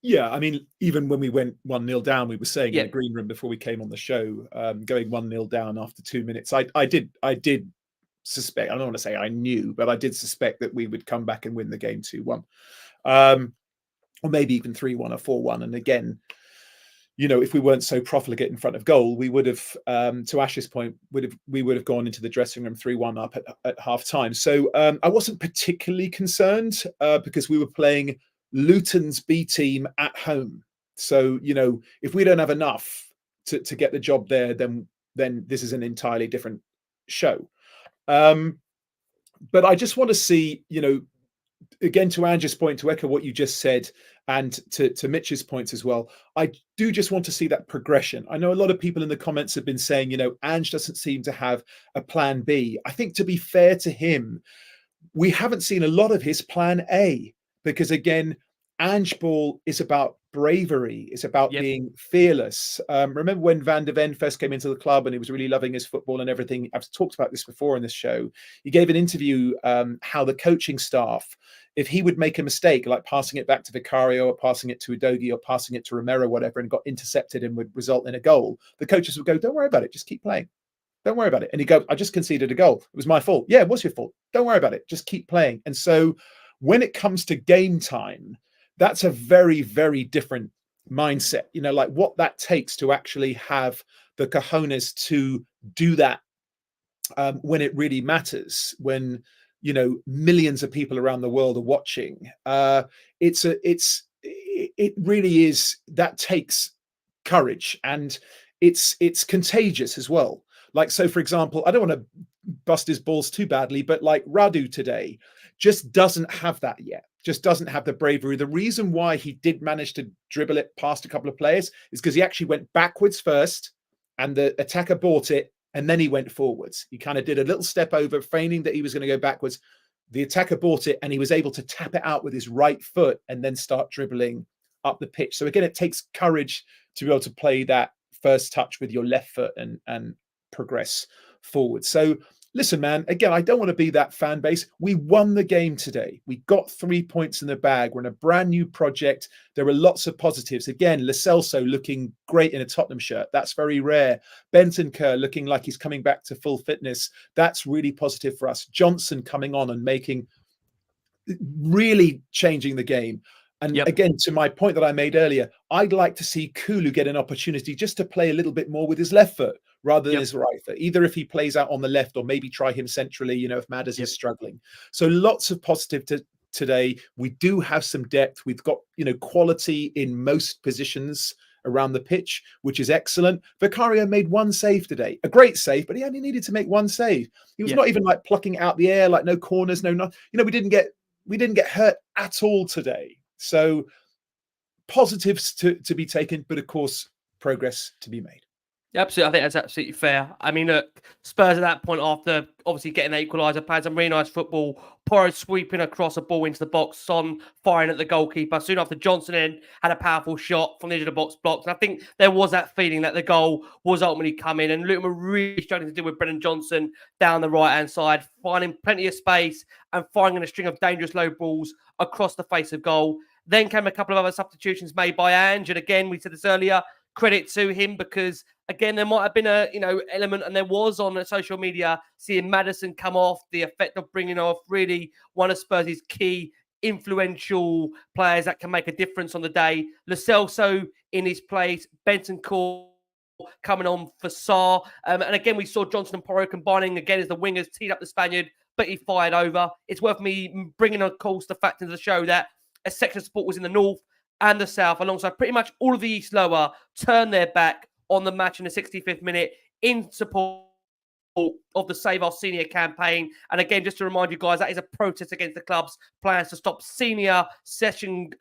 Yeah, I mean, even when we went 1-0 down, we were saying in the green room before we came on the show, going 1-0 down after 2 minutes. I did suspect, I don't want to say I knew, but I did suspect that we would come back and win the game 2-1. Or maybe even 3-1 or 4-1. And again, if we weren't so profligate in front of goal, we would have, to Ash's point, we would have gone into the dressing room 3-1 up at half time. So I wasn't particularly concerned because we were playing Luton's B team at home. So, if we don't have enough to get the job there, then this is an entirely different show. But I just want to see, again, to Ange's point, to echo what you just said, and to Mitch's points as well, I do just want to see that progression. I know a lot of people in the comments have been saying, Ange doesn't seem to have a plan B. I think, to be fair to him, we haven't seen a lot of his plan A, because again, Ange Ball is about bravery. It's about being fearless. Remember when Van de Ven first came into the club and he was really loving his football and everything? I've talked about this before in this show. He gave an interview how the coaching staff, if he would make a mistake, like passing it back to Vicario or passing it to Udogie or passing it to Romero, whatever, and got intercepted and would result in a goal, the coaches would go, "Don't worry about it. Just keep playing. Don't worry about it." And he'd go, "I just conceded a goal. It was my fault." "Yeah, it was your fault. Don't worry about it. Just keep playing." And so when it comes to game time, that's a very, very different mindset, like what that takes to actually have the cojones to do that when it really matters, when, millions of people around the world are watching. It really is, that takes courage, and it's contagious as well. Like, so for example, I don't want to bust his balls too badly, but like Radu today just doesn't have that yet. Just doesn't have the bravery. The reason why he did manage to dribble it past a couple of players is because he actually went backwards first and the attacker bought it, and then he went forwards. He kind of did a little step over, feigning that he was going to go backwards. The attacker bought it and he was able to tap it out with his right foot and then start dribbling up the pitch. So again, it takes courage to be able to play that first touch with your left foot and progress forward. So listen, man, again, I don't want to be that fan base. We won the game today. We got 3 points in the bag. We're in a brand new project. There are lots of positives. Again, Lo Celso looking great in a Tottenham shirt. That's very rare. Bentancur looking like he's coming back to full fitness. That's really positive for us. Johnson coming on and really changing the game. And again, to my point that I made earlier, I'd like to see Kulu get an opportunity just to play a little bit more with his left foot rather than his right foot, either if he plays out on the left or maybe try him centrally, if Madders is struggling. So lots of positive today. We do have some depth. We've got, quality in most positions around the pitch, which is excellent. Vicario made one save today, a great save, but he only needed to make one save. He was not even like plucking out the air, like no corners, no, we didn't get hurt at all today. So positives to be taken, but of course, progress to be made. Absolutely, I think that's absolutely fair. I mean, look, Spurs at that point, after obviously getting the equaliser, played some really nice football. Porro sweeping across a ball into the box, Son firing at the goalkeeper. Soon after, Johnson had a powerful shot from the edge of the box blocks. And I think there was that feeling that the goal was ultimately coming. And Luton were really struggling to deal with Brennan Johnson down the right-hand side, finding plenty of space and firing in a string of dangerous low balls across the face of goal. Then came a couple of other substitutions made by Ange. And again, we said this earlier, credit to him, because again, there might have been a element, and there was on social media, seeing Maddison come off, the effect of bringing off really one of Spurs' key influential players that can make a difference on the day. Lo Celso in his place, Bentancur coming on for Sarr. And again, we saw Johnson and Porro combining again as the wingers teed up the Spaniard, but he fired over. It's worth me bringing, of course, the fact into the show that a section of support was in the north and the south, alongside pretty much all of the East Lower, turned their back on the match in the 65th minute in support of the Save Our Senior campaign. And again, just to remind you guys, that is a protest against the club's plans to stop senior concession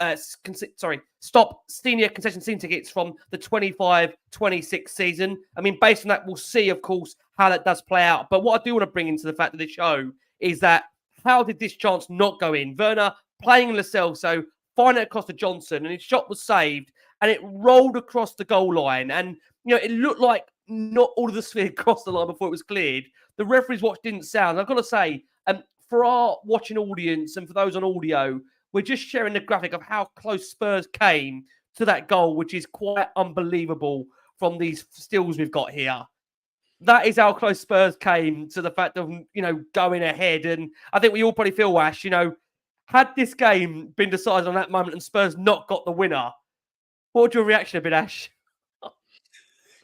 season tickets from the 25-26 season. I mean, based on that, we'll see, of course, how that does play out. But what I do want to bring into the fact of the show is that how did this chance not go in? Werner playing Lo Celso, firing it across to Johnson, and his shot was saved, and it rolled across the goal line. And, it looked like not all of the sphere crossed the line before it was cleared. The referee's watch didn't sound. I've got to say, for our watching audience and for those on audio, we're just sharing the graphic of how close Spurs came to that goal, which is quite unbelievable from these stills we've got here. That is how close Spurs came to the fact of, going ahead. And I think we all probably feel, Ash, had this game been decided on that moment and Spurs not got the winner, what would your reaction have been, Ash?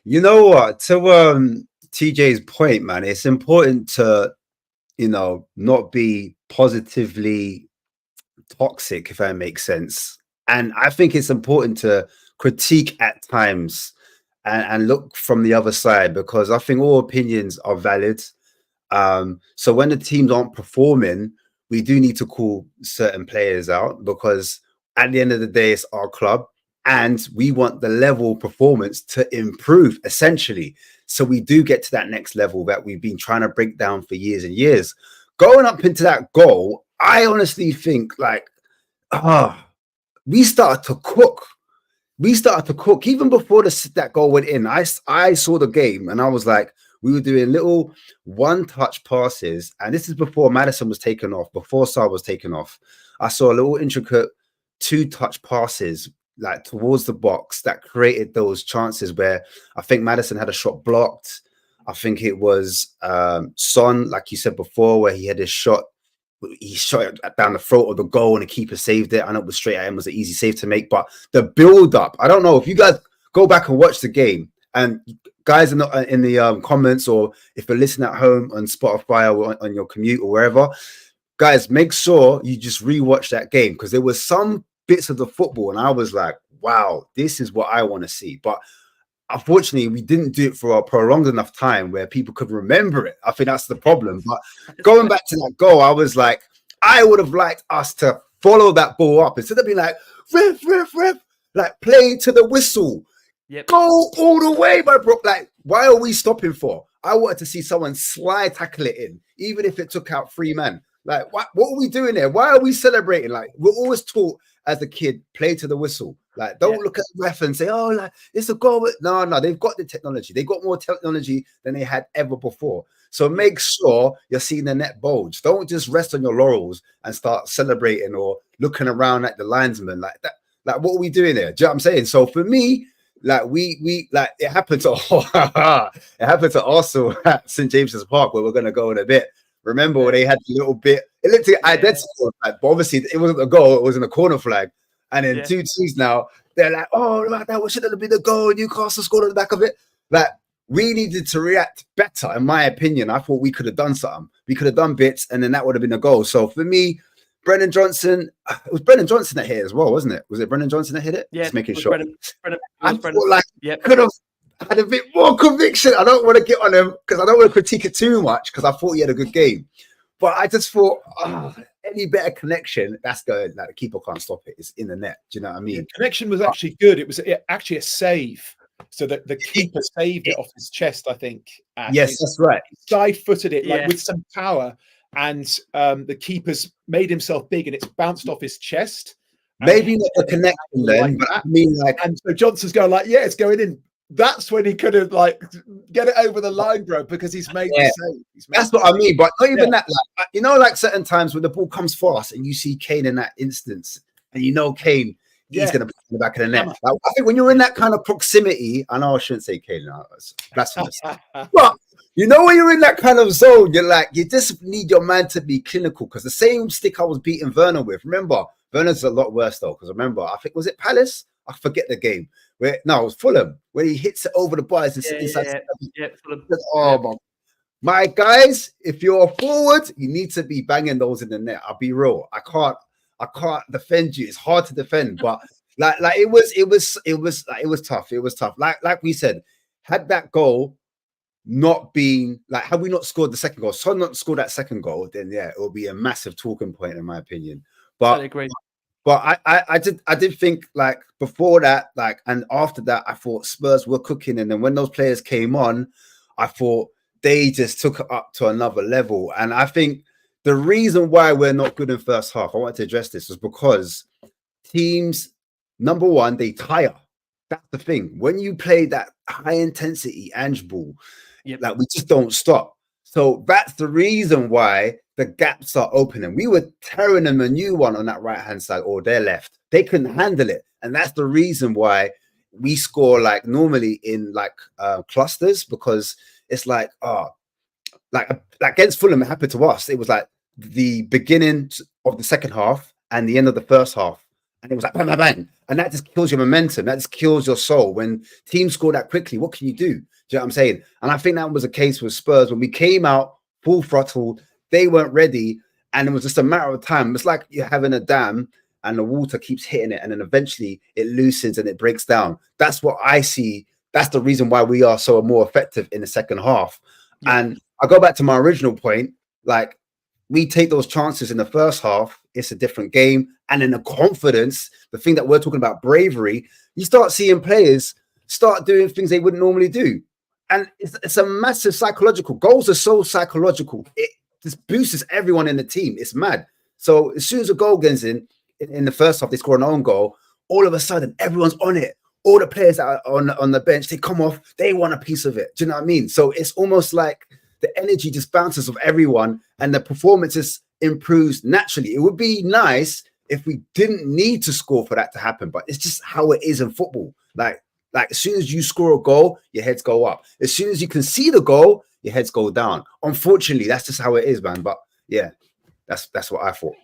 You know what? To TJ's point, man, it's important to, not be positively toxic, if that makes sense. And I think it's important to critique at times and look from the other side, because I think all opinions are valid. So when the teams aren't performing, we do need to call certain players out, because at the end of the day, it's our club and we want the level of performance to improve, essentially. So we do get to that next level that we've been trying to break down for years and years. Going up into that goal, I honestly think like, we started to cook. Even before that goal went in. I saw the game and I was like, we were doing little one-touch passes, and this is before Maddison was taken off, before Sarr was taken off. I saw a little intricate two-touch passes like towards the box that created those chances where I think Maddison had a shot blocked. I think it was Son, like you said before, where he had his shot. He shot it down the throat of the goal and the keeper saved it. I know it was straight at him, it was an easy save to make, but the build-up, I don't know if you guys go back and watch the game, and guys in the comments, or if you're listening at home on Spotify or on your commute or wherever, guys, make sure you just rewatch that game, because there was some bits of the football and I was like, wow, this is what I want to see. But unfortunately, we didn't do it for a prolonged enough time where people could remember it. I think that's the problem. But going back to that goal, I was like, I would have liked us to follow that ball up instead of being like, ref, like play to the whistle. Yep. Go all the way, my bro. Like, why are we stopping for? I wanted to see someone slide tackle it in, even if it took out 3 men. Like, what are we doing there? Why are we celebrating? Like, we're always taught as a kid, play to the whistle. Like, don't look at the ref and say, oh, like, it's a goal. No, they've got the technology. They've got more technology than they had ever before. So make sure you're seeing the net bulge. Don't just rest on your laurels and start celebrating or looking around at the linesman like that. Like, what are we doing there? Do you know what I'm saying? So for me, like, we like, it happened to Arsenal at St. James's Park, where we're going to go in a bit. Remember when they had a little bit, it looked identical, but obviously it wasn't a goal, it wasn't a corner flag. And then 2-2s now, they're like, oh, like that should have been a goal. Newcastle scored on the back of it. Like, we needed to react better, in my opinion. I thought we could have done something. We could have done bits, and then that would have been a goal. So for me, Brennan Johnson, it was Brennan Johnson that hit it as well, wasn't it? Was it Brennan Johnson that hit it? Yeah, just making sure. I feel like could have had a bit more conviction. I don't want to get on him because I don't want to critique it too much, because I thought he had a good game. But I just thought, any better connection, that's going. Like, the keeper can't stop it. It's in the net. Do you know what I mean? The connection was actually good. It was actually a save. So that the keeper saved it off his chest, I think. Yes, that's right. Side-footed it like with some power, and the keeper's made himself big, and it's bounced off his chest. Maybe not the connection then, but I mean, like, and so Johnson's going like, yeah, it's going in. That's when he could have like get it over the line, bro, because he's made the save. That's what I mean. But not even that. Like, you know, like certain times when the ball comes for us and you see Kane in that instance, and you know Kane, he's going to be in the back of the net. Like, I think when you're in that kind of proximity, I know I shouldn't say Kane now, it's blasphemous. But you know, when you're in that kind of zone, you're like, you just need your man to be clinical, because the same stick I was beating Werner with. Remember, Werner's a lot worse though, because remember, I think, was it Palace? I forget the game. It was Fulham, where he hits it over the bars and inside. Oh my guys, if you're forward, you need to be banging those in the net. I'll be real. I can't defend you. It's hard to defend, but like it was tough. It was tough. Like we said, had that goal not been like, had we not scored the second goal, Son not scored that second goal, then it will be a massive talking point in my opinion. But I agree. But I did think, like, before that, like, and after that, I thought Spurs were cooking. And then when those players came on, I thought they just took it up to another level. And I think the reason why we're not good in first half, I want to address this, was because teams, number one, they tire. That's the thing. When you play that high intensity Ange ball, like, we just don't stop. So that's the reason why the gaps are opening. We were tearing them a new one on that right-hand side or their left. They couldn't handle it. And that's the reason why we score, like, normally in, like, clusters, because it's like, like against Fulham, it happened to us. It was like the beginning of the second half and the end of the first half. And it was like, bang, bang, bang. And that just kills your momentum. That just kills your soul. When teams score that quickly, what can you do? Do you know what I'm saying? And I think that was a case with Spurs. When we came out full throttle, they weren't ready, and it was just a matter of time. It's like you're having a dam and the water keeps hitting it, and then eventually it loosens and it breaks down. That's what I see. That's the reason why we are so more effective in the second half. And I go back to my original point, like, we take those chances in the first half, it's a different game. And in the confidence, the thing that we're talking about, bravery, you start seeing players start doing things they wouldn't normally do. And it's a massive psychological. Goals are so psychological. It just boosts everyone in the team. It's mad. So as soon as a goal gets in the first half, they score an own goal. All of a sudden, everyone's on it. All the players that are on the bench, they come off. They want a piece of it. Do you know what I mean? So it's almost like the energy just bounces off everyone, and the performances improves naturally. It would be nice if we didn't need to score for that to happen, but it's just how it is in football. Like as soon as you score a goal, your heads go up. As soon as you can see the goal, your heads go down. Unfortunately, that's just how it is, man. But yeah, that's what I thought.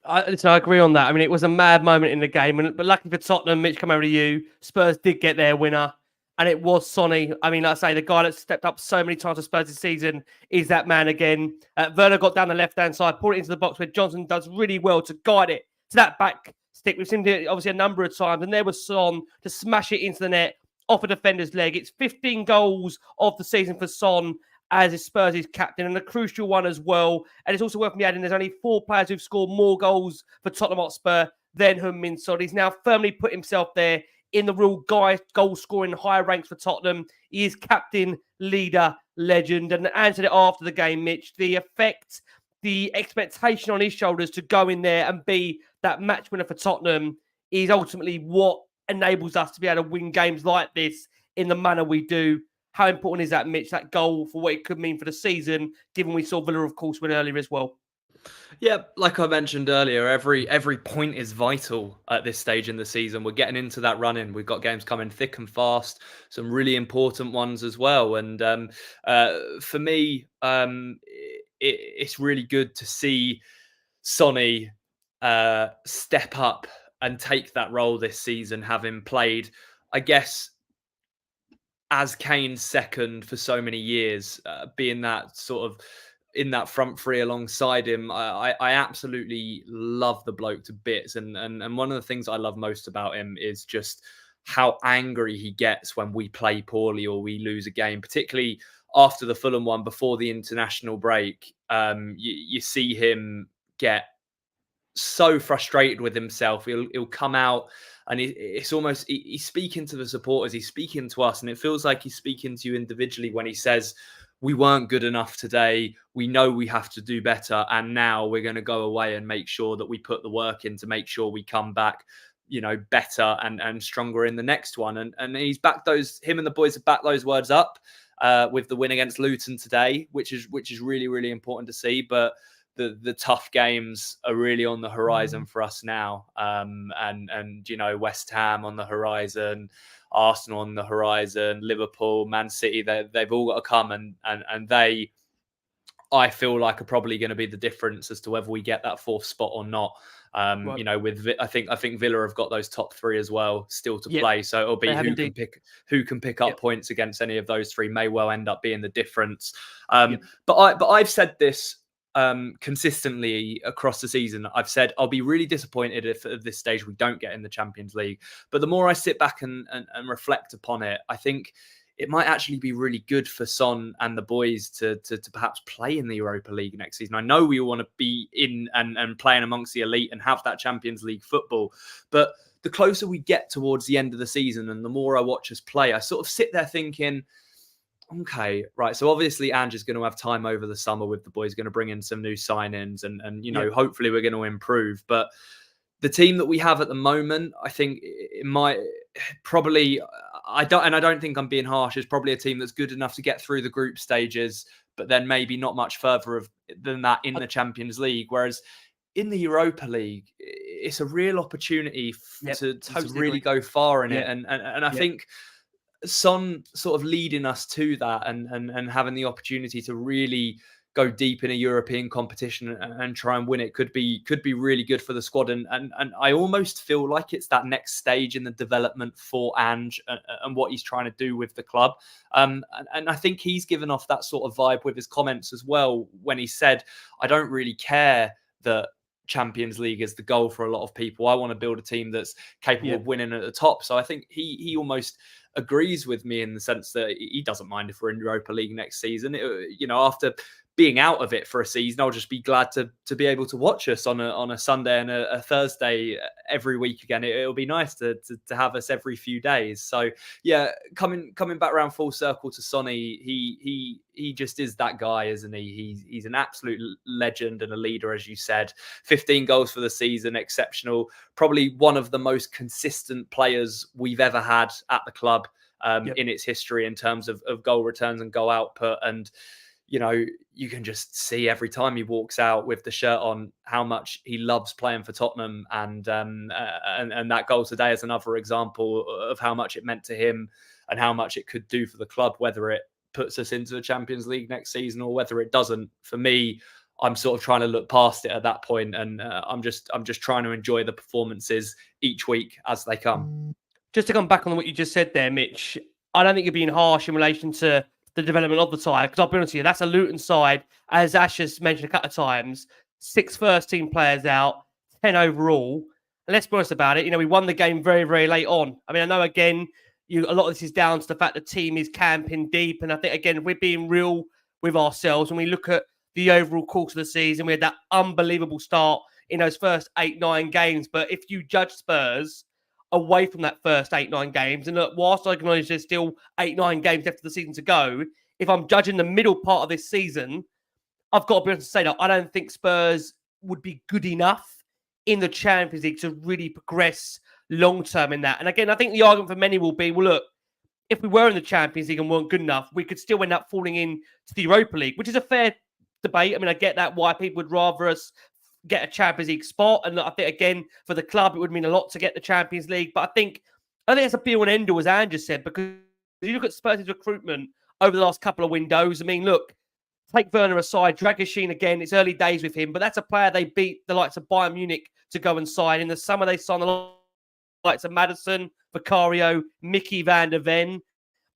I agree on that. I mean, it was a mad moment in the game, but lucky for Tottenham, Mitch, come over to you. Spurs did get their winner, and it was Sonny. I mean, like I say, the guy that stepped up so many times for Spurs this season is that man again. Werner got down the left-hand side, pulled it into the box where Johnson does really well to guide it to that back stick. We've seen it obviously a number of times, and there was Son to smash it into the net off a defender's leg. It's 15 goals of the season for Son as his Spurs' captain, and a crucial one as well. And it's also worth me adding, there's only 4 players who've scored more goals for Tottenham Hotspur than Heung-Min Son. He's now firmly put himself there in the real goal scoring higher ranks for Tottenham. He is captain, leader, legend. And Ange said it after the game, Mitch, the effect, the expectation on his shoulders to go in there and be that match winner for Tottenham is ultimately what enables us to be able to win games like this in the manner we do. How important is that, Mitch, that goal for what it could mean for the season, given we saw Villa, of course, win earlier as well? Yeah, like I mentioned earlier, every point is vital at this stage in the season. We're getting into that run-in. We've got games coming thick and fast, some really important ones as well. And for me, it's really good to see Sonny step up and take that role this season, having played, I guess, as Kane's second for so many years, being that sort of in that front three alongside him. I absolutely love the bloke to bits. And one of the things I love most about him is just how angry he gets when we play poorly or we lose a game, particularly after the Fulham one before the international break. You see him get so frustrated with himself. He'll come out and it's almost, he's speaking to the supporters, he's speaking to us, and it feels like he's speaking to you individually when he says, we weren't good enough today. We know we have to do better. And now we're going to go away and make sure that we put the work in to make sure we come back, better and stronger in the next one. And he's backed him and the boys have backed those words up with the win against Luton today, which is really, really important to see. But the tough games are really on the horizon for us now. And West Ham on the horizon, Arsenal on the horizon, Liverpool, Man City, they've all got to come and they, I feel like, are probably going to be the difference as to whether we get that 4th spot or not. Right. I think Villa have got those top 3 as well still to play. So it'll be who can pick up points against any of those 3 may well end up being the difference. But I've said this consistently across the season. I've said I'll be really disappointed if at this stage we don't get in the Champions League. But the more I sit back and reflect upon it, I think it might actually be really good for Son and the boys to perhaps play in the Europa League next season. I know we all want to be in and playing amongst the elite and have that Champions League football. But the closer we get towards the end of the season and the more I watch us play, I sort of sit there thinking, okay, right. So obviously Ange is going to have time over the summer with the boys, going to bring in some new signings and hopefully we're going to improve. But the team that we have at the moment, I think it might probably, I don't think I'm being harsh, is probably a team that's good enough to get through the group stages, but then maybe not much further than that in the Champions League. Whereas in the Europa League, it's a real opportunity to really go far in it. And I think Son sort of leading us to that and having the opportunity to really go deep in a European competition and try and win it could be really good for the squad. And I almost feel like it's that next stage in the development for Ange and what he's trying to do with the club. And I think he's given off that sort of vibe with his comments as well, when he said, I don't really care that Champions League is the goal for a lot of people. I want to build a team that's capable of winning at the top. So I think he almost agrees with me in the sense that he doesn't mind if we're in Europa League next season. After being out of it for a season, I'll just be glad to be able to watch us on a Sunday and a Thursday every week again. It'll be nice to have us every few days. So yeah, coming back around full circle to Sonny, he just is that guy, isn't he? He's an absolute legend and a leader, as you said. 15 goals for the season, exceptional. Probably one of the most consistent players we've ever had at the club in its history in terms of goal returns and goal output. And you know, you can just see every time he walks out with the shirt on how much he loves playing for Tottenham. And that goal today is another example of how much it meant to him and how much it could do for the club, whether it puts us into the Champions League next season or whether it doesn't. For me, I'm sort of trying to look past it at that point, and I'm just trying to enjoy the performances each week as they come. Just to come back on what you just said there, Mitch, I don't think you're being harsh in relation to the development of the side, because I'll be honest with you, that's a Luton side, as Ash has mentioned a couple of times, 6 first-team players out, 10 overall. And let's be honest about it, you know, we won the game very, very late on. I mean, I know, again, a lot of this is down to the fact the team is camping deep, and I think, again, we're being real with ourselves. When we look at the overall course of the season, we had that unbelievable start in those first 8-9 games. But if you judge Spurs away from that first 8-9 games, and look, whilst I acknowledge there's still 8-9 games left of the season to go, if I'm judging the middle part of this season, I've got to be able to say that I don't think Spurs would be good enough in the Champions League to really progress long-term in that. And again, I think the argument for many will be, well, look, if we were in the Champions League and weren't good enough, we could still end up falling into the Europa League, which is a fair debate. I mean, I get that, why people would rather us get a Champions League spot. And I think, again, for the club, it would mean a lot to get the Champions League. But I think it's a be all and end all, as Ange said, because if you look at Spurs' recruitment over the last couple of windows, I mean, look, take Werner aside, Dragusin, again, it's early days with him, but that's a player they beat the likes of Bayern Munich to go and sign. In the summer, they signed the likes of Maddison, Vicario, Mickey van der Ven.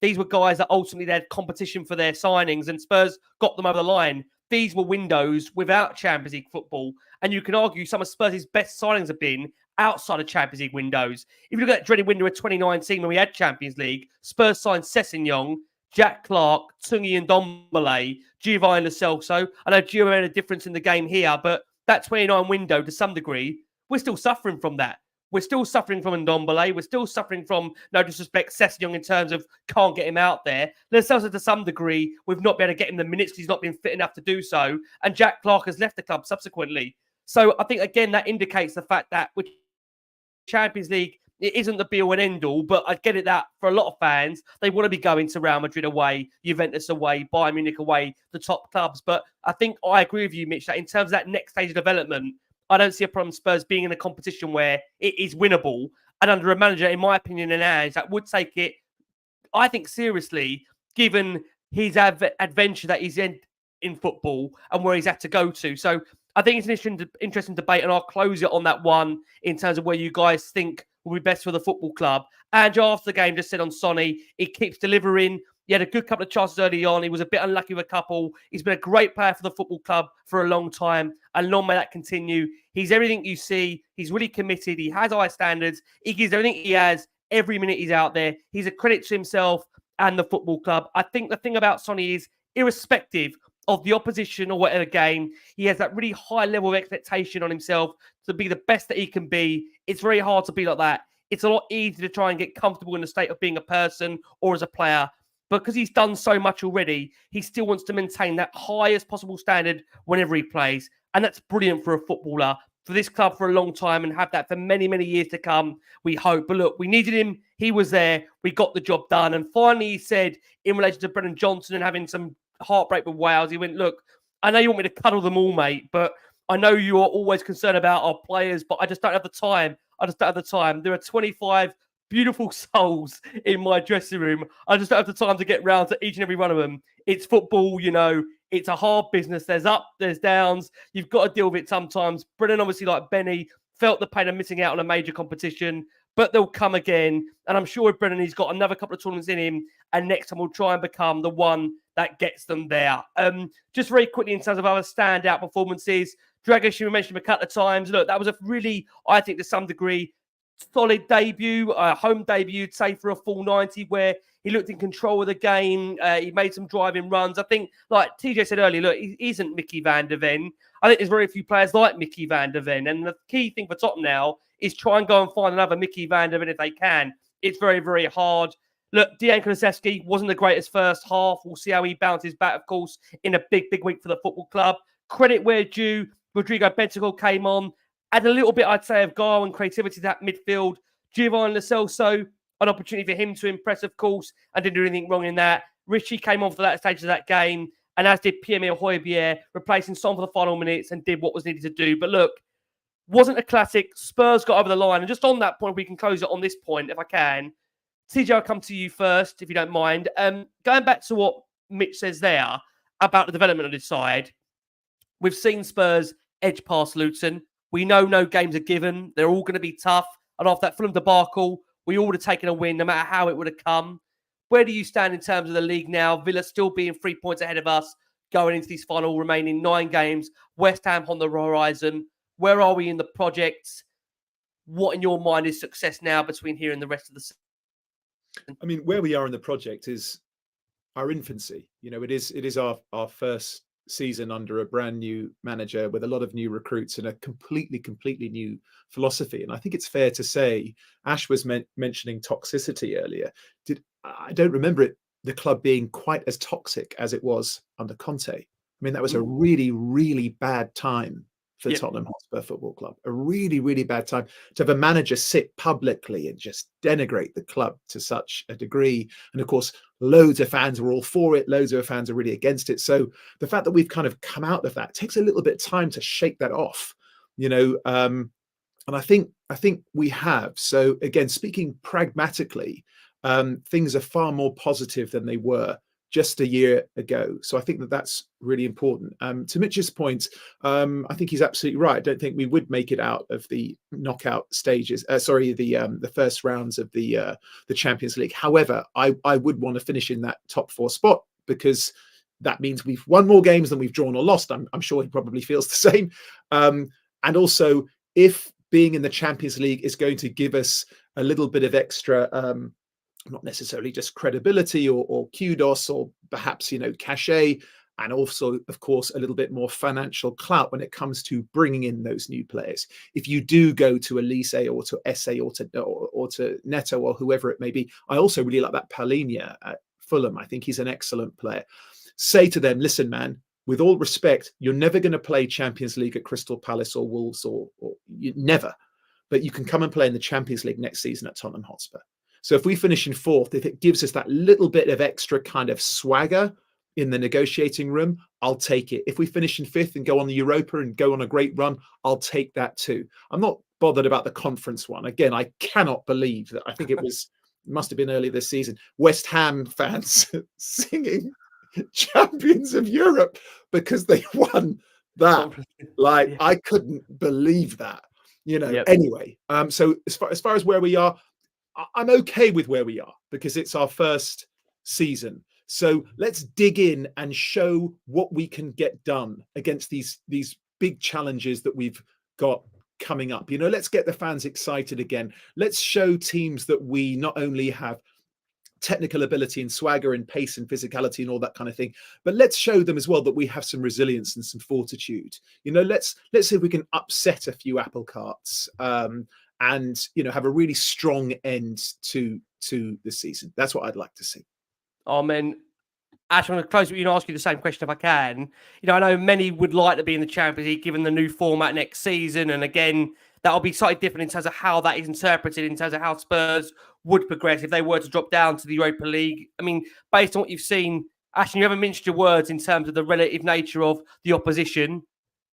These were guys that ultimately they had competition for their signings, and Spurs got them over the line. These were windows without Champions League football. And you can argue some of Spurs' best signings have been outside of Champions League windows. If you look at that dreaded window of 2019 when we had Champions League, Spurs signed Sessegnon, Jack Clark, Tungi Ndombele, Giovanni Lo Celso. I know Gio made a difference in the game here, but that 29 window, to some degree, we're still suffering from that. We're still suffering from Ndombele. We're still suffering from, no disrespect, Sessegnon in terms of can't get him out there. Lo Celso, to some degree, we've not been able to get him the minutes because he's not been fit enough to do so. And Jack Clark has left the club subsequently. So I think, again, that indicates the fact that with Champions League, it isn't the be-all and end-all, but I get it that for a lot of fans, they want to be going to Real Madrid away, Juventus away, Bayern Munich away, the top clubs. But I think I agree with you, Mitch, that in terms of that next stage of development, I don't see a problem Spurs being in a competition where it is winnable. And under a manager, in my opinion, and Ange, that would take it, I think, seriously, given his adventure that he's in football and where he's had to go to. So I think it's an interesting debate, and I'll close it on that one in terms of where you guys think will be best for the football club. Ange, after the game, just said on Sonny, he keeps delivering. He had a good couple of chances early on. He was a bit unlucky with a couple. He's been a great player for the football club for a long time, and long may that continue. He's everything you see. He's really committed. He has high standards. He gives everything he has every minute he's out there. He's a credit to himself and the football club. I think the thing about Sonny is, irrespective of the opposition or whatever game, he has that really high level of expectation on himself to be the best that he can be. It's very hard to be like that. It's a lot easier to try and get comfortable in the state of being a person or as a player. But because he's done so much already, he still wants to maintain that highest possible standard whenever he plays. And that's brilliant for a footballer, for this club for a long time, and have that for many, many years to come, we hope. But look, we needed him. He was there. We got the job done. And finally, he said, in relation to Brennan Johnson and having some heartbreak with Wales, he went, look, I know you want me to cuddle them all, mate, but I know you are always concerned about our players, but I just don't have the time. There are 25 beautiful souls in my dressing room. I just don't have the time to get round to each and every one of them. It's football, you know. It's a hard business. There's up, there's downs. You've got to deal with it sometimes. Brennan, obviously, like Benny, felt the pain of missing out on a major competition, but they'll come again. And I'm sure with Brennan, he's got another couple of tournaments in him, and next time we'll try and become the one that gets them there. Just very quickly, in terms of other standout performances, Dragusin, we mentioned him a couple of times. Look, that was a really, I think, to some degree, solid debut, home debut, you'd say, for a full 90, where he looked in control of the game. He made some driving runs. I think, like TJ said earlier, look, he isn't Mickey van der Ven. I think there's very few players like Mickey van der Ven. And the key thing for Tottenham now is try and go and find another Mickey van der Ven if they can. It's very, very hard. Look, Dejan Kulusevski wasn't the greatest first half. We'll see how he bounces back, of course, in a big, big week for the football club. Credit where due. Rodrigo Bentancur came on. Add a little bit, I'd say, of guile and creativity to that midfield. Giovanni Lo Celso, an opportunity for him to impress, of course, and didn't do anything wrong in that. Richie came on for that stage of that game, and as did Pierre-Emile Højbjerg, replacing Son for the final minutes and did what was needed to do. But look, wasn't a classic. Spurs got over the line. And just on that point, we can close it on this point, if I can. TJ, I'll come to you first, if you don't mind. Going back to what Mitch says there about the development of this side, we've seen Spurs edge past Luton. We know no games are given. They're all going to be tough. And after that Fulham debacle, we all would have taken a win, no matter how it would have come. Where do you stand in terms of the league now? Villa still being 3 points ahead of us going into these final remaining 9 games. West Ham on the horizon. Where are we in the project? What, in your mind, is success now between here and the rest of the season? I mean, where we are in the project is our infancy. You know, it is our first season under a brand new manager with a lot of new recruits and a completely new philosophy. And I think it's fair to say, Ash was mentioning toxicity earlier. I don't remember the club being quite as toxic as it was under Conte. I mean, that was a really bad time for Tottenham Hotspur Football Club. A really bad time to have a manager sit publicly and just denigrate the club to such a degree. And of course, loads of fans were all for it. Loads of fans are really against it. So the fact that we've kind of come out of that takes a little bit of time to shake that off, you know. And I think we have. So again, speaking pragmatically, things are far more positive than they were just a year ago. So I think that's really important. To Mitch's point, I think he's absolutely right. I don't think we would make it out of the knockout stages. The first rounds of the Champions League. However, I would want to finish in that top 4 spot, because that means we've won more games than we've drawn or lost. I'm sure he probably feels the same. And also, if being in the Champions League is going to give us a little bit of extra, not necessarily just credibility or kudos, or perhaps, you know, cachet, and also, of course, a little bit more financial clout when it comes to bringing in those new players. If you do go to Elise or to Esse or to Neto or whoever it may be, I also really like that Palhinha at Fulham. I think he's an excellent player. Say to them, listen, man, with all respect, you're never going to play Champions League at Crystal Palace or Wolves, or you never, but you can come and play in the Champions League next season at Tottenham Hotspur. So if we finish in 4th, if it gives us that little bit of extra kind of swagger in the negotiating room, I'll take it. If we finish in 5th and go on the Europa and go on a great run, I'll take that too. I'm not bothered about the conference one. Again, I cannot believe that. I think it must have been early this season, West Ham fans singing Champions of Europe because they won that. Like, I couldn't believe that, you know. Anyway, so as far as where we are, I'm okay with where we are because it's our first season. So let's dig in and show what we can get done against these big challenges that we've got coming up. You know, let's get the fans excited again. Let's show teams that we not only have technical ability and swagger and pace and physicality and all that kind of thing, but let's show them as well that we have some resilience and some fortitude. You know, let's see if we can upset a few apple carts. And, you know, have a really strong end to the season. That's what I'd like to see. Oh, man. Ash, I'm going to close with you and ask you the same question if I can. You know, I know many would like to be in the Champions League given the new format next season. And again, that'll be slightly different in terms of how that is interpreted, in terms of how Spurs would progress if they were to drop down to the Europa League. I mean, based on what you've seen, Ash, you haven't mentioned your words in terms of the relative nature of the opposition.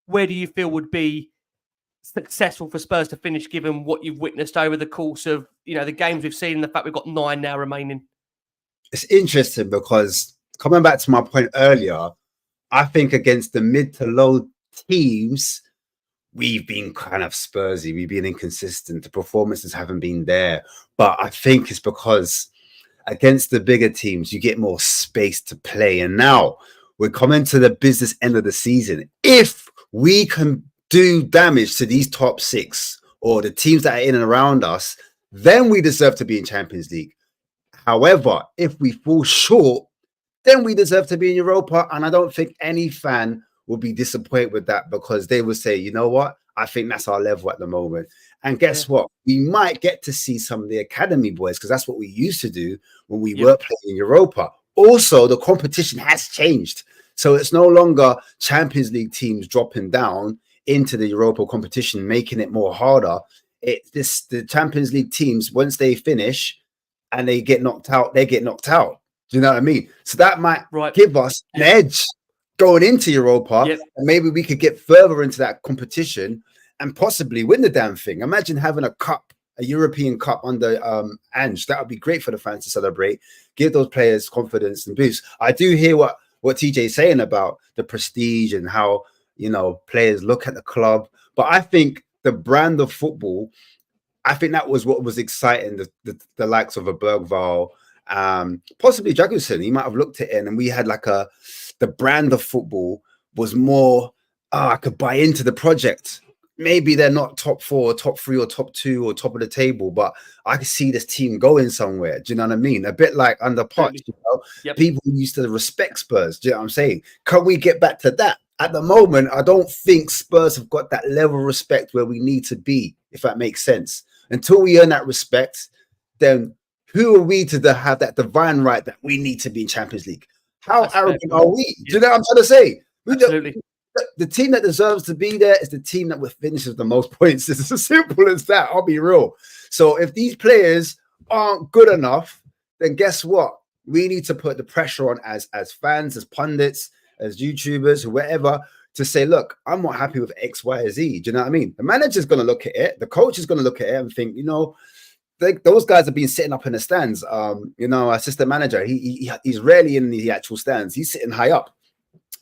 Where do you feel would be successful for Spurs to finish, given what you've witnessed over the course of, you know, the games we've seen and the fact we've got 9 now remaining? It's interesting because, coming back to my point earlier, I think against the mid to low teams, we've been kind of Spursy. We've been inconsistent. The performances haven't been there. But I think it's because against the bigger teams, you get more space to play. And now we're coming to the business end of the season. If we can do damage to these top 6 or the teams that are in and around us, then we deserve to be in Champions League. However, if we fall short, then we deserve to be in Europa. And I don't think any fan will be disappointed with that, because they will say, you know what? I think that's our level at the moment. And guess what? We might get to see some of the academy boys, because that's what we used to do when we were playing in Europa. Also, the competition has changed. So it's no longer Champions League teams dropping down into the Europa competition, making it more harder. The Champions League teams, once they finish and they get knocked out, they get knocked out. Do you know what I mean? So that might give us an edge going into Europa, and maybe we could get further into that competition and possibly win the damn thing. Imagine having a cup, a European Cup under Ange. That would be great for the fans to celebrate, give those players confidence and boost. I do hear what TJ is saying about the prestige and how, you know, players look at the club. But I think the brand of football, I think that was what was exciting the likes of a Bergvall, possibly Jaguson. He might have looked at it, and we had like the brand of football was more, I could buy into the project. Maybe they're not top 4, top 3, or top 2, or top of the table, but I could see this team going somewhere. Do you know what I mean? A bit like under Poch, you know? People used to respect Spurs. Do you know what I'm saying? Can we get back to that? At the moment, I don't think Spurs have got that level of respect where we need to be, if that makes sense. Until we earn that respect, then who are we to have that divine right that we need to be in Champions League? How arrogant are we? Do you know what I'm trying to say? Absolutely. The team that deserves to be there is the team that finishes the most points. It's as simple as that. I'll be real. So if these players aren't good enough, then guess what? We need to put the pressure on as fans, as pundits, as YouTubers, whoever, to say, look, I'm not happy with X, Y, or Z. Do you know what I mean? The manager's going to look at it. The coach is going to look at it and think, you know, those guys have been sitting up in the stands. You know, assistant manager, he's rarely in the actual stands. He's sitting high up,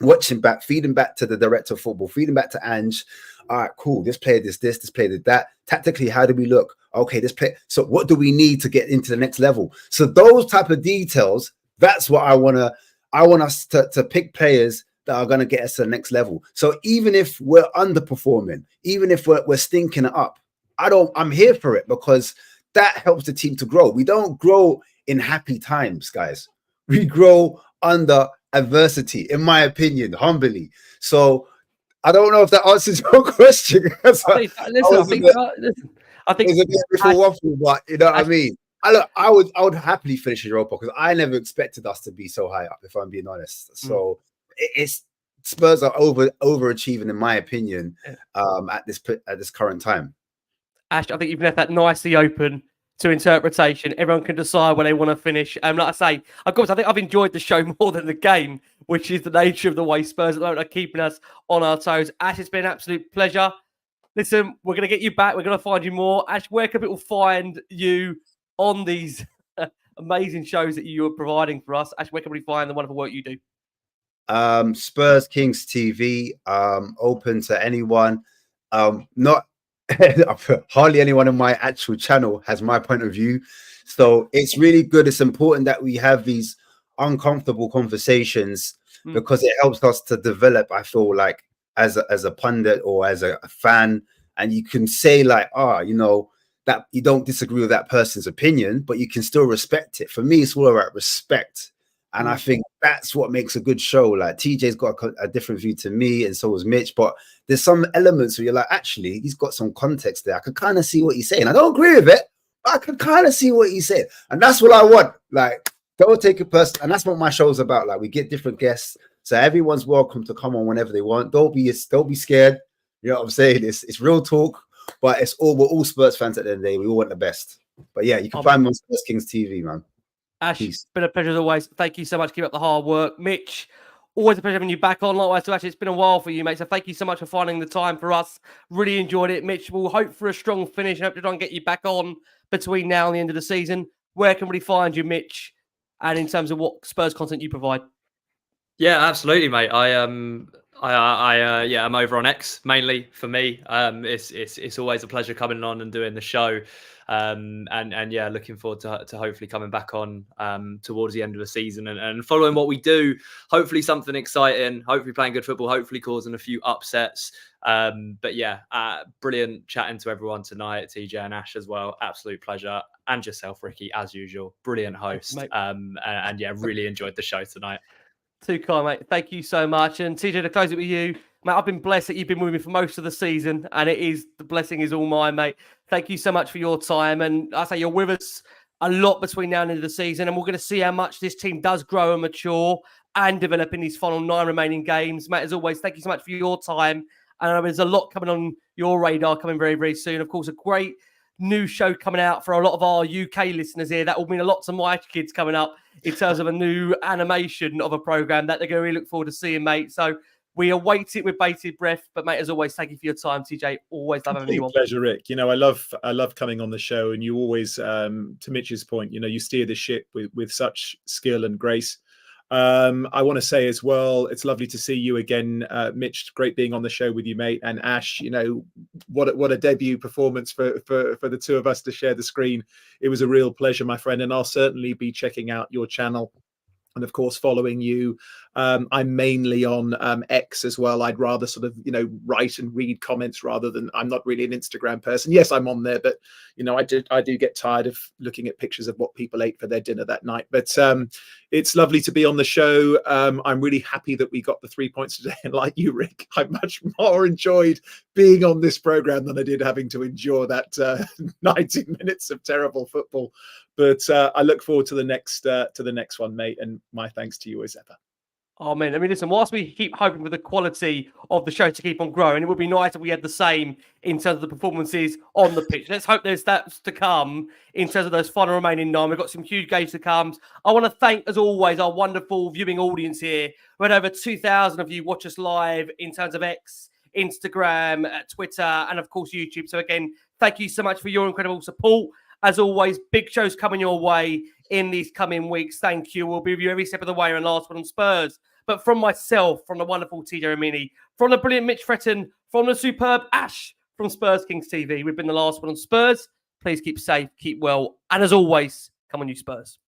watching back, feeding back to the director of football, feeding back to Ange. All right, cool. This player did this player did that. Tactically, how do we look? Okay, this play. So what do we need to get into the next level? So those type of details, that's what I want us to pick players that are going to get us to the next level. So even if we're underperforming, even if we're stinking it up, I'm here for it, because that helps the team to grow. We don't grow in happy times, guys. We grow under adversity, in my opinion, humbly. So I don't know if that answers your question. I think it's a bit of a waffle, but you know what I mean. I would happily finish in Europa, because I never expected us to be so high up, if I'm being honest. So it's Spurs are overachieving, in my opinion, at this current time. Ash, I think you've left that nicely open to interpretation. Everyone can decide where they want to finish. Like I say, of course, I think I've enjoyed the show more than the game, which is the nature of the way Spurs are keeping us on our toes. Ash, it's been an absolute pleasure. Listen, we're going to get you back. We're going to find you more. Ash, where can people find you on these amazing shows that you are providing for us? Ash, where can we find the wonderful work you do? Spurs Kings TV, open to anyone. Not hardly anyone on my actual channel has my point of view, so it's really good. It's important that we have these uncomfortable conversations, because it helps us to develop, I feel like, as a pundit or as a fan, and you can say like, you know, that you don't disagree with that person's opinion, but you can still respect it. For me, it's all about respect. And I think that's what makes a good show. Like TJ's got a different view to me, and so has Mitch. But there's some elements where you're like, actually, he's got some context there. I can kind of see what he's saying. I don't agree with it, but I can kind of see what he's saying. And that's what I want. Like, don't take it personal. And that's what my show's about. Like, we get different guests, so everyone's welcome to come on whenever they want. Don't be scared. You know what I'm saying? It's real talk, but we're all Spurs fans at the end of the day. We all want the best. But yeah, you can find me on Spurs Kings TV, man. Ash, it's been a pleasure as always. Thank you so much. Keep up the hard work. Mitch, always a pleasure having you back on. Likewise to Ash, it's been a while for you, mate. So thank you so much for finding the time for us. Really enjoyed it. Mitch, we'll hope for a strong finish. I hope to try and get you back on between now and the end of the season. Where can we find you, Mitch? And in terms of what Spurs content you provide? Yeah, absolutely, mate. I'm over on X mainly for me. It's always a pleasure coming on and doing the show. And yeah, looking forward to hopefully coming back on towards the end of the season and following what we do. Hopefully something exciting. Hopefully playing good football. Hopefully causing a few upsets. But yeah, brilliant chatting to everyone tonight, TJ and Ash as well. Absolute pleasure. And yourself, Ricky, as usual. Brilliant host. And yeah, really enjoyed the show tonight. Too kind, mate. Thank you so much. And TJ, to close it with you, mate, I've been blessed that you've been with me for most of the season, and the blessing is all mine, mate. Thank you so much for your time. And I say you're with us a lot between now and the end of the season, and we're going to see how much this team does grow and mature and develop in these final 9 remaining games. Mate, as always, thank you so much for your time. And there's a lot coming on your radar coming very, very soon. Of course, a great new show coming out for a lot of our UK listeners here. That will mean a lot to my kids coming up in terms of a new animation of a program that they're going to really look forward to seeing, mate. So we await it with bated breath. But mate, as always, thank you for your time, TJ. Always love having you on. Pleasure, Rick. You know, I love coming on the show, and you always, to Mitch's point, you know, you steer the ship with such skill and grace. I want to say as well, it's lovely to see you again, Mitch. Great being on the show with you, mate. And Ash, you know, what a debut performance for the two of us to share the screen. It was a real pleasure, my friend, and I'll certainly be checking out your channel. And of course, following you. I'm mainly on X as well. I'd rather sort of, you know, write and read comments rather than, I'm not really an Instagram person. Yes, I'm on there, but, you know, I do get tired of looking at pictures of what people ate for their dinner that night. But it's lovely to be on the show. I'm really happy that we got the 3 points today. And like you, Rick, I much more enjoyed being on this program than I did having to endure that 90 minutes of terrible football. But I look forward to the next one, mate. And my thanks to you as ever. Oh, man. I mean, listen, whilst we keep hoping for the quality of the show to keep on growing, it would be nice if we had the same in terms of the performances on the pitch. Let's hope there's that to come in terms of those final remaining 9. We've got some huge games to come. I want to thank, as always, our wonderful viewing audience here. We had over 2,000 of you watch us live in terms of X, Instagram, Twitter, and, of course, YouTube. So, again, thank you so much for your incredible support. As always, big shows coming your way in these coming weeks. Thank you. We'll be with you every step of the way. And last one on Spurs. But from myself, from the wonderful TJ Ramini, from the brilliant Mitch Fretton, from the superb Ash from Spurs Kings TV, we've been the last one on Spurs. Please keep safe, keep well. And as always, come on, you Spurs.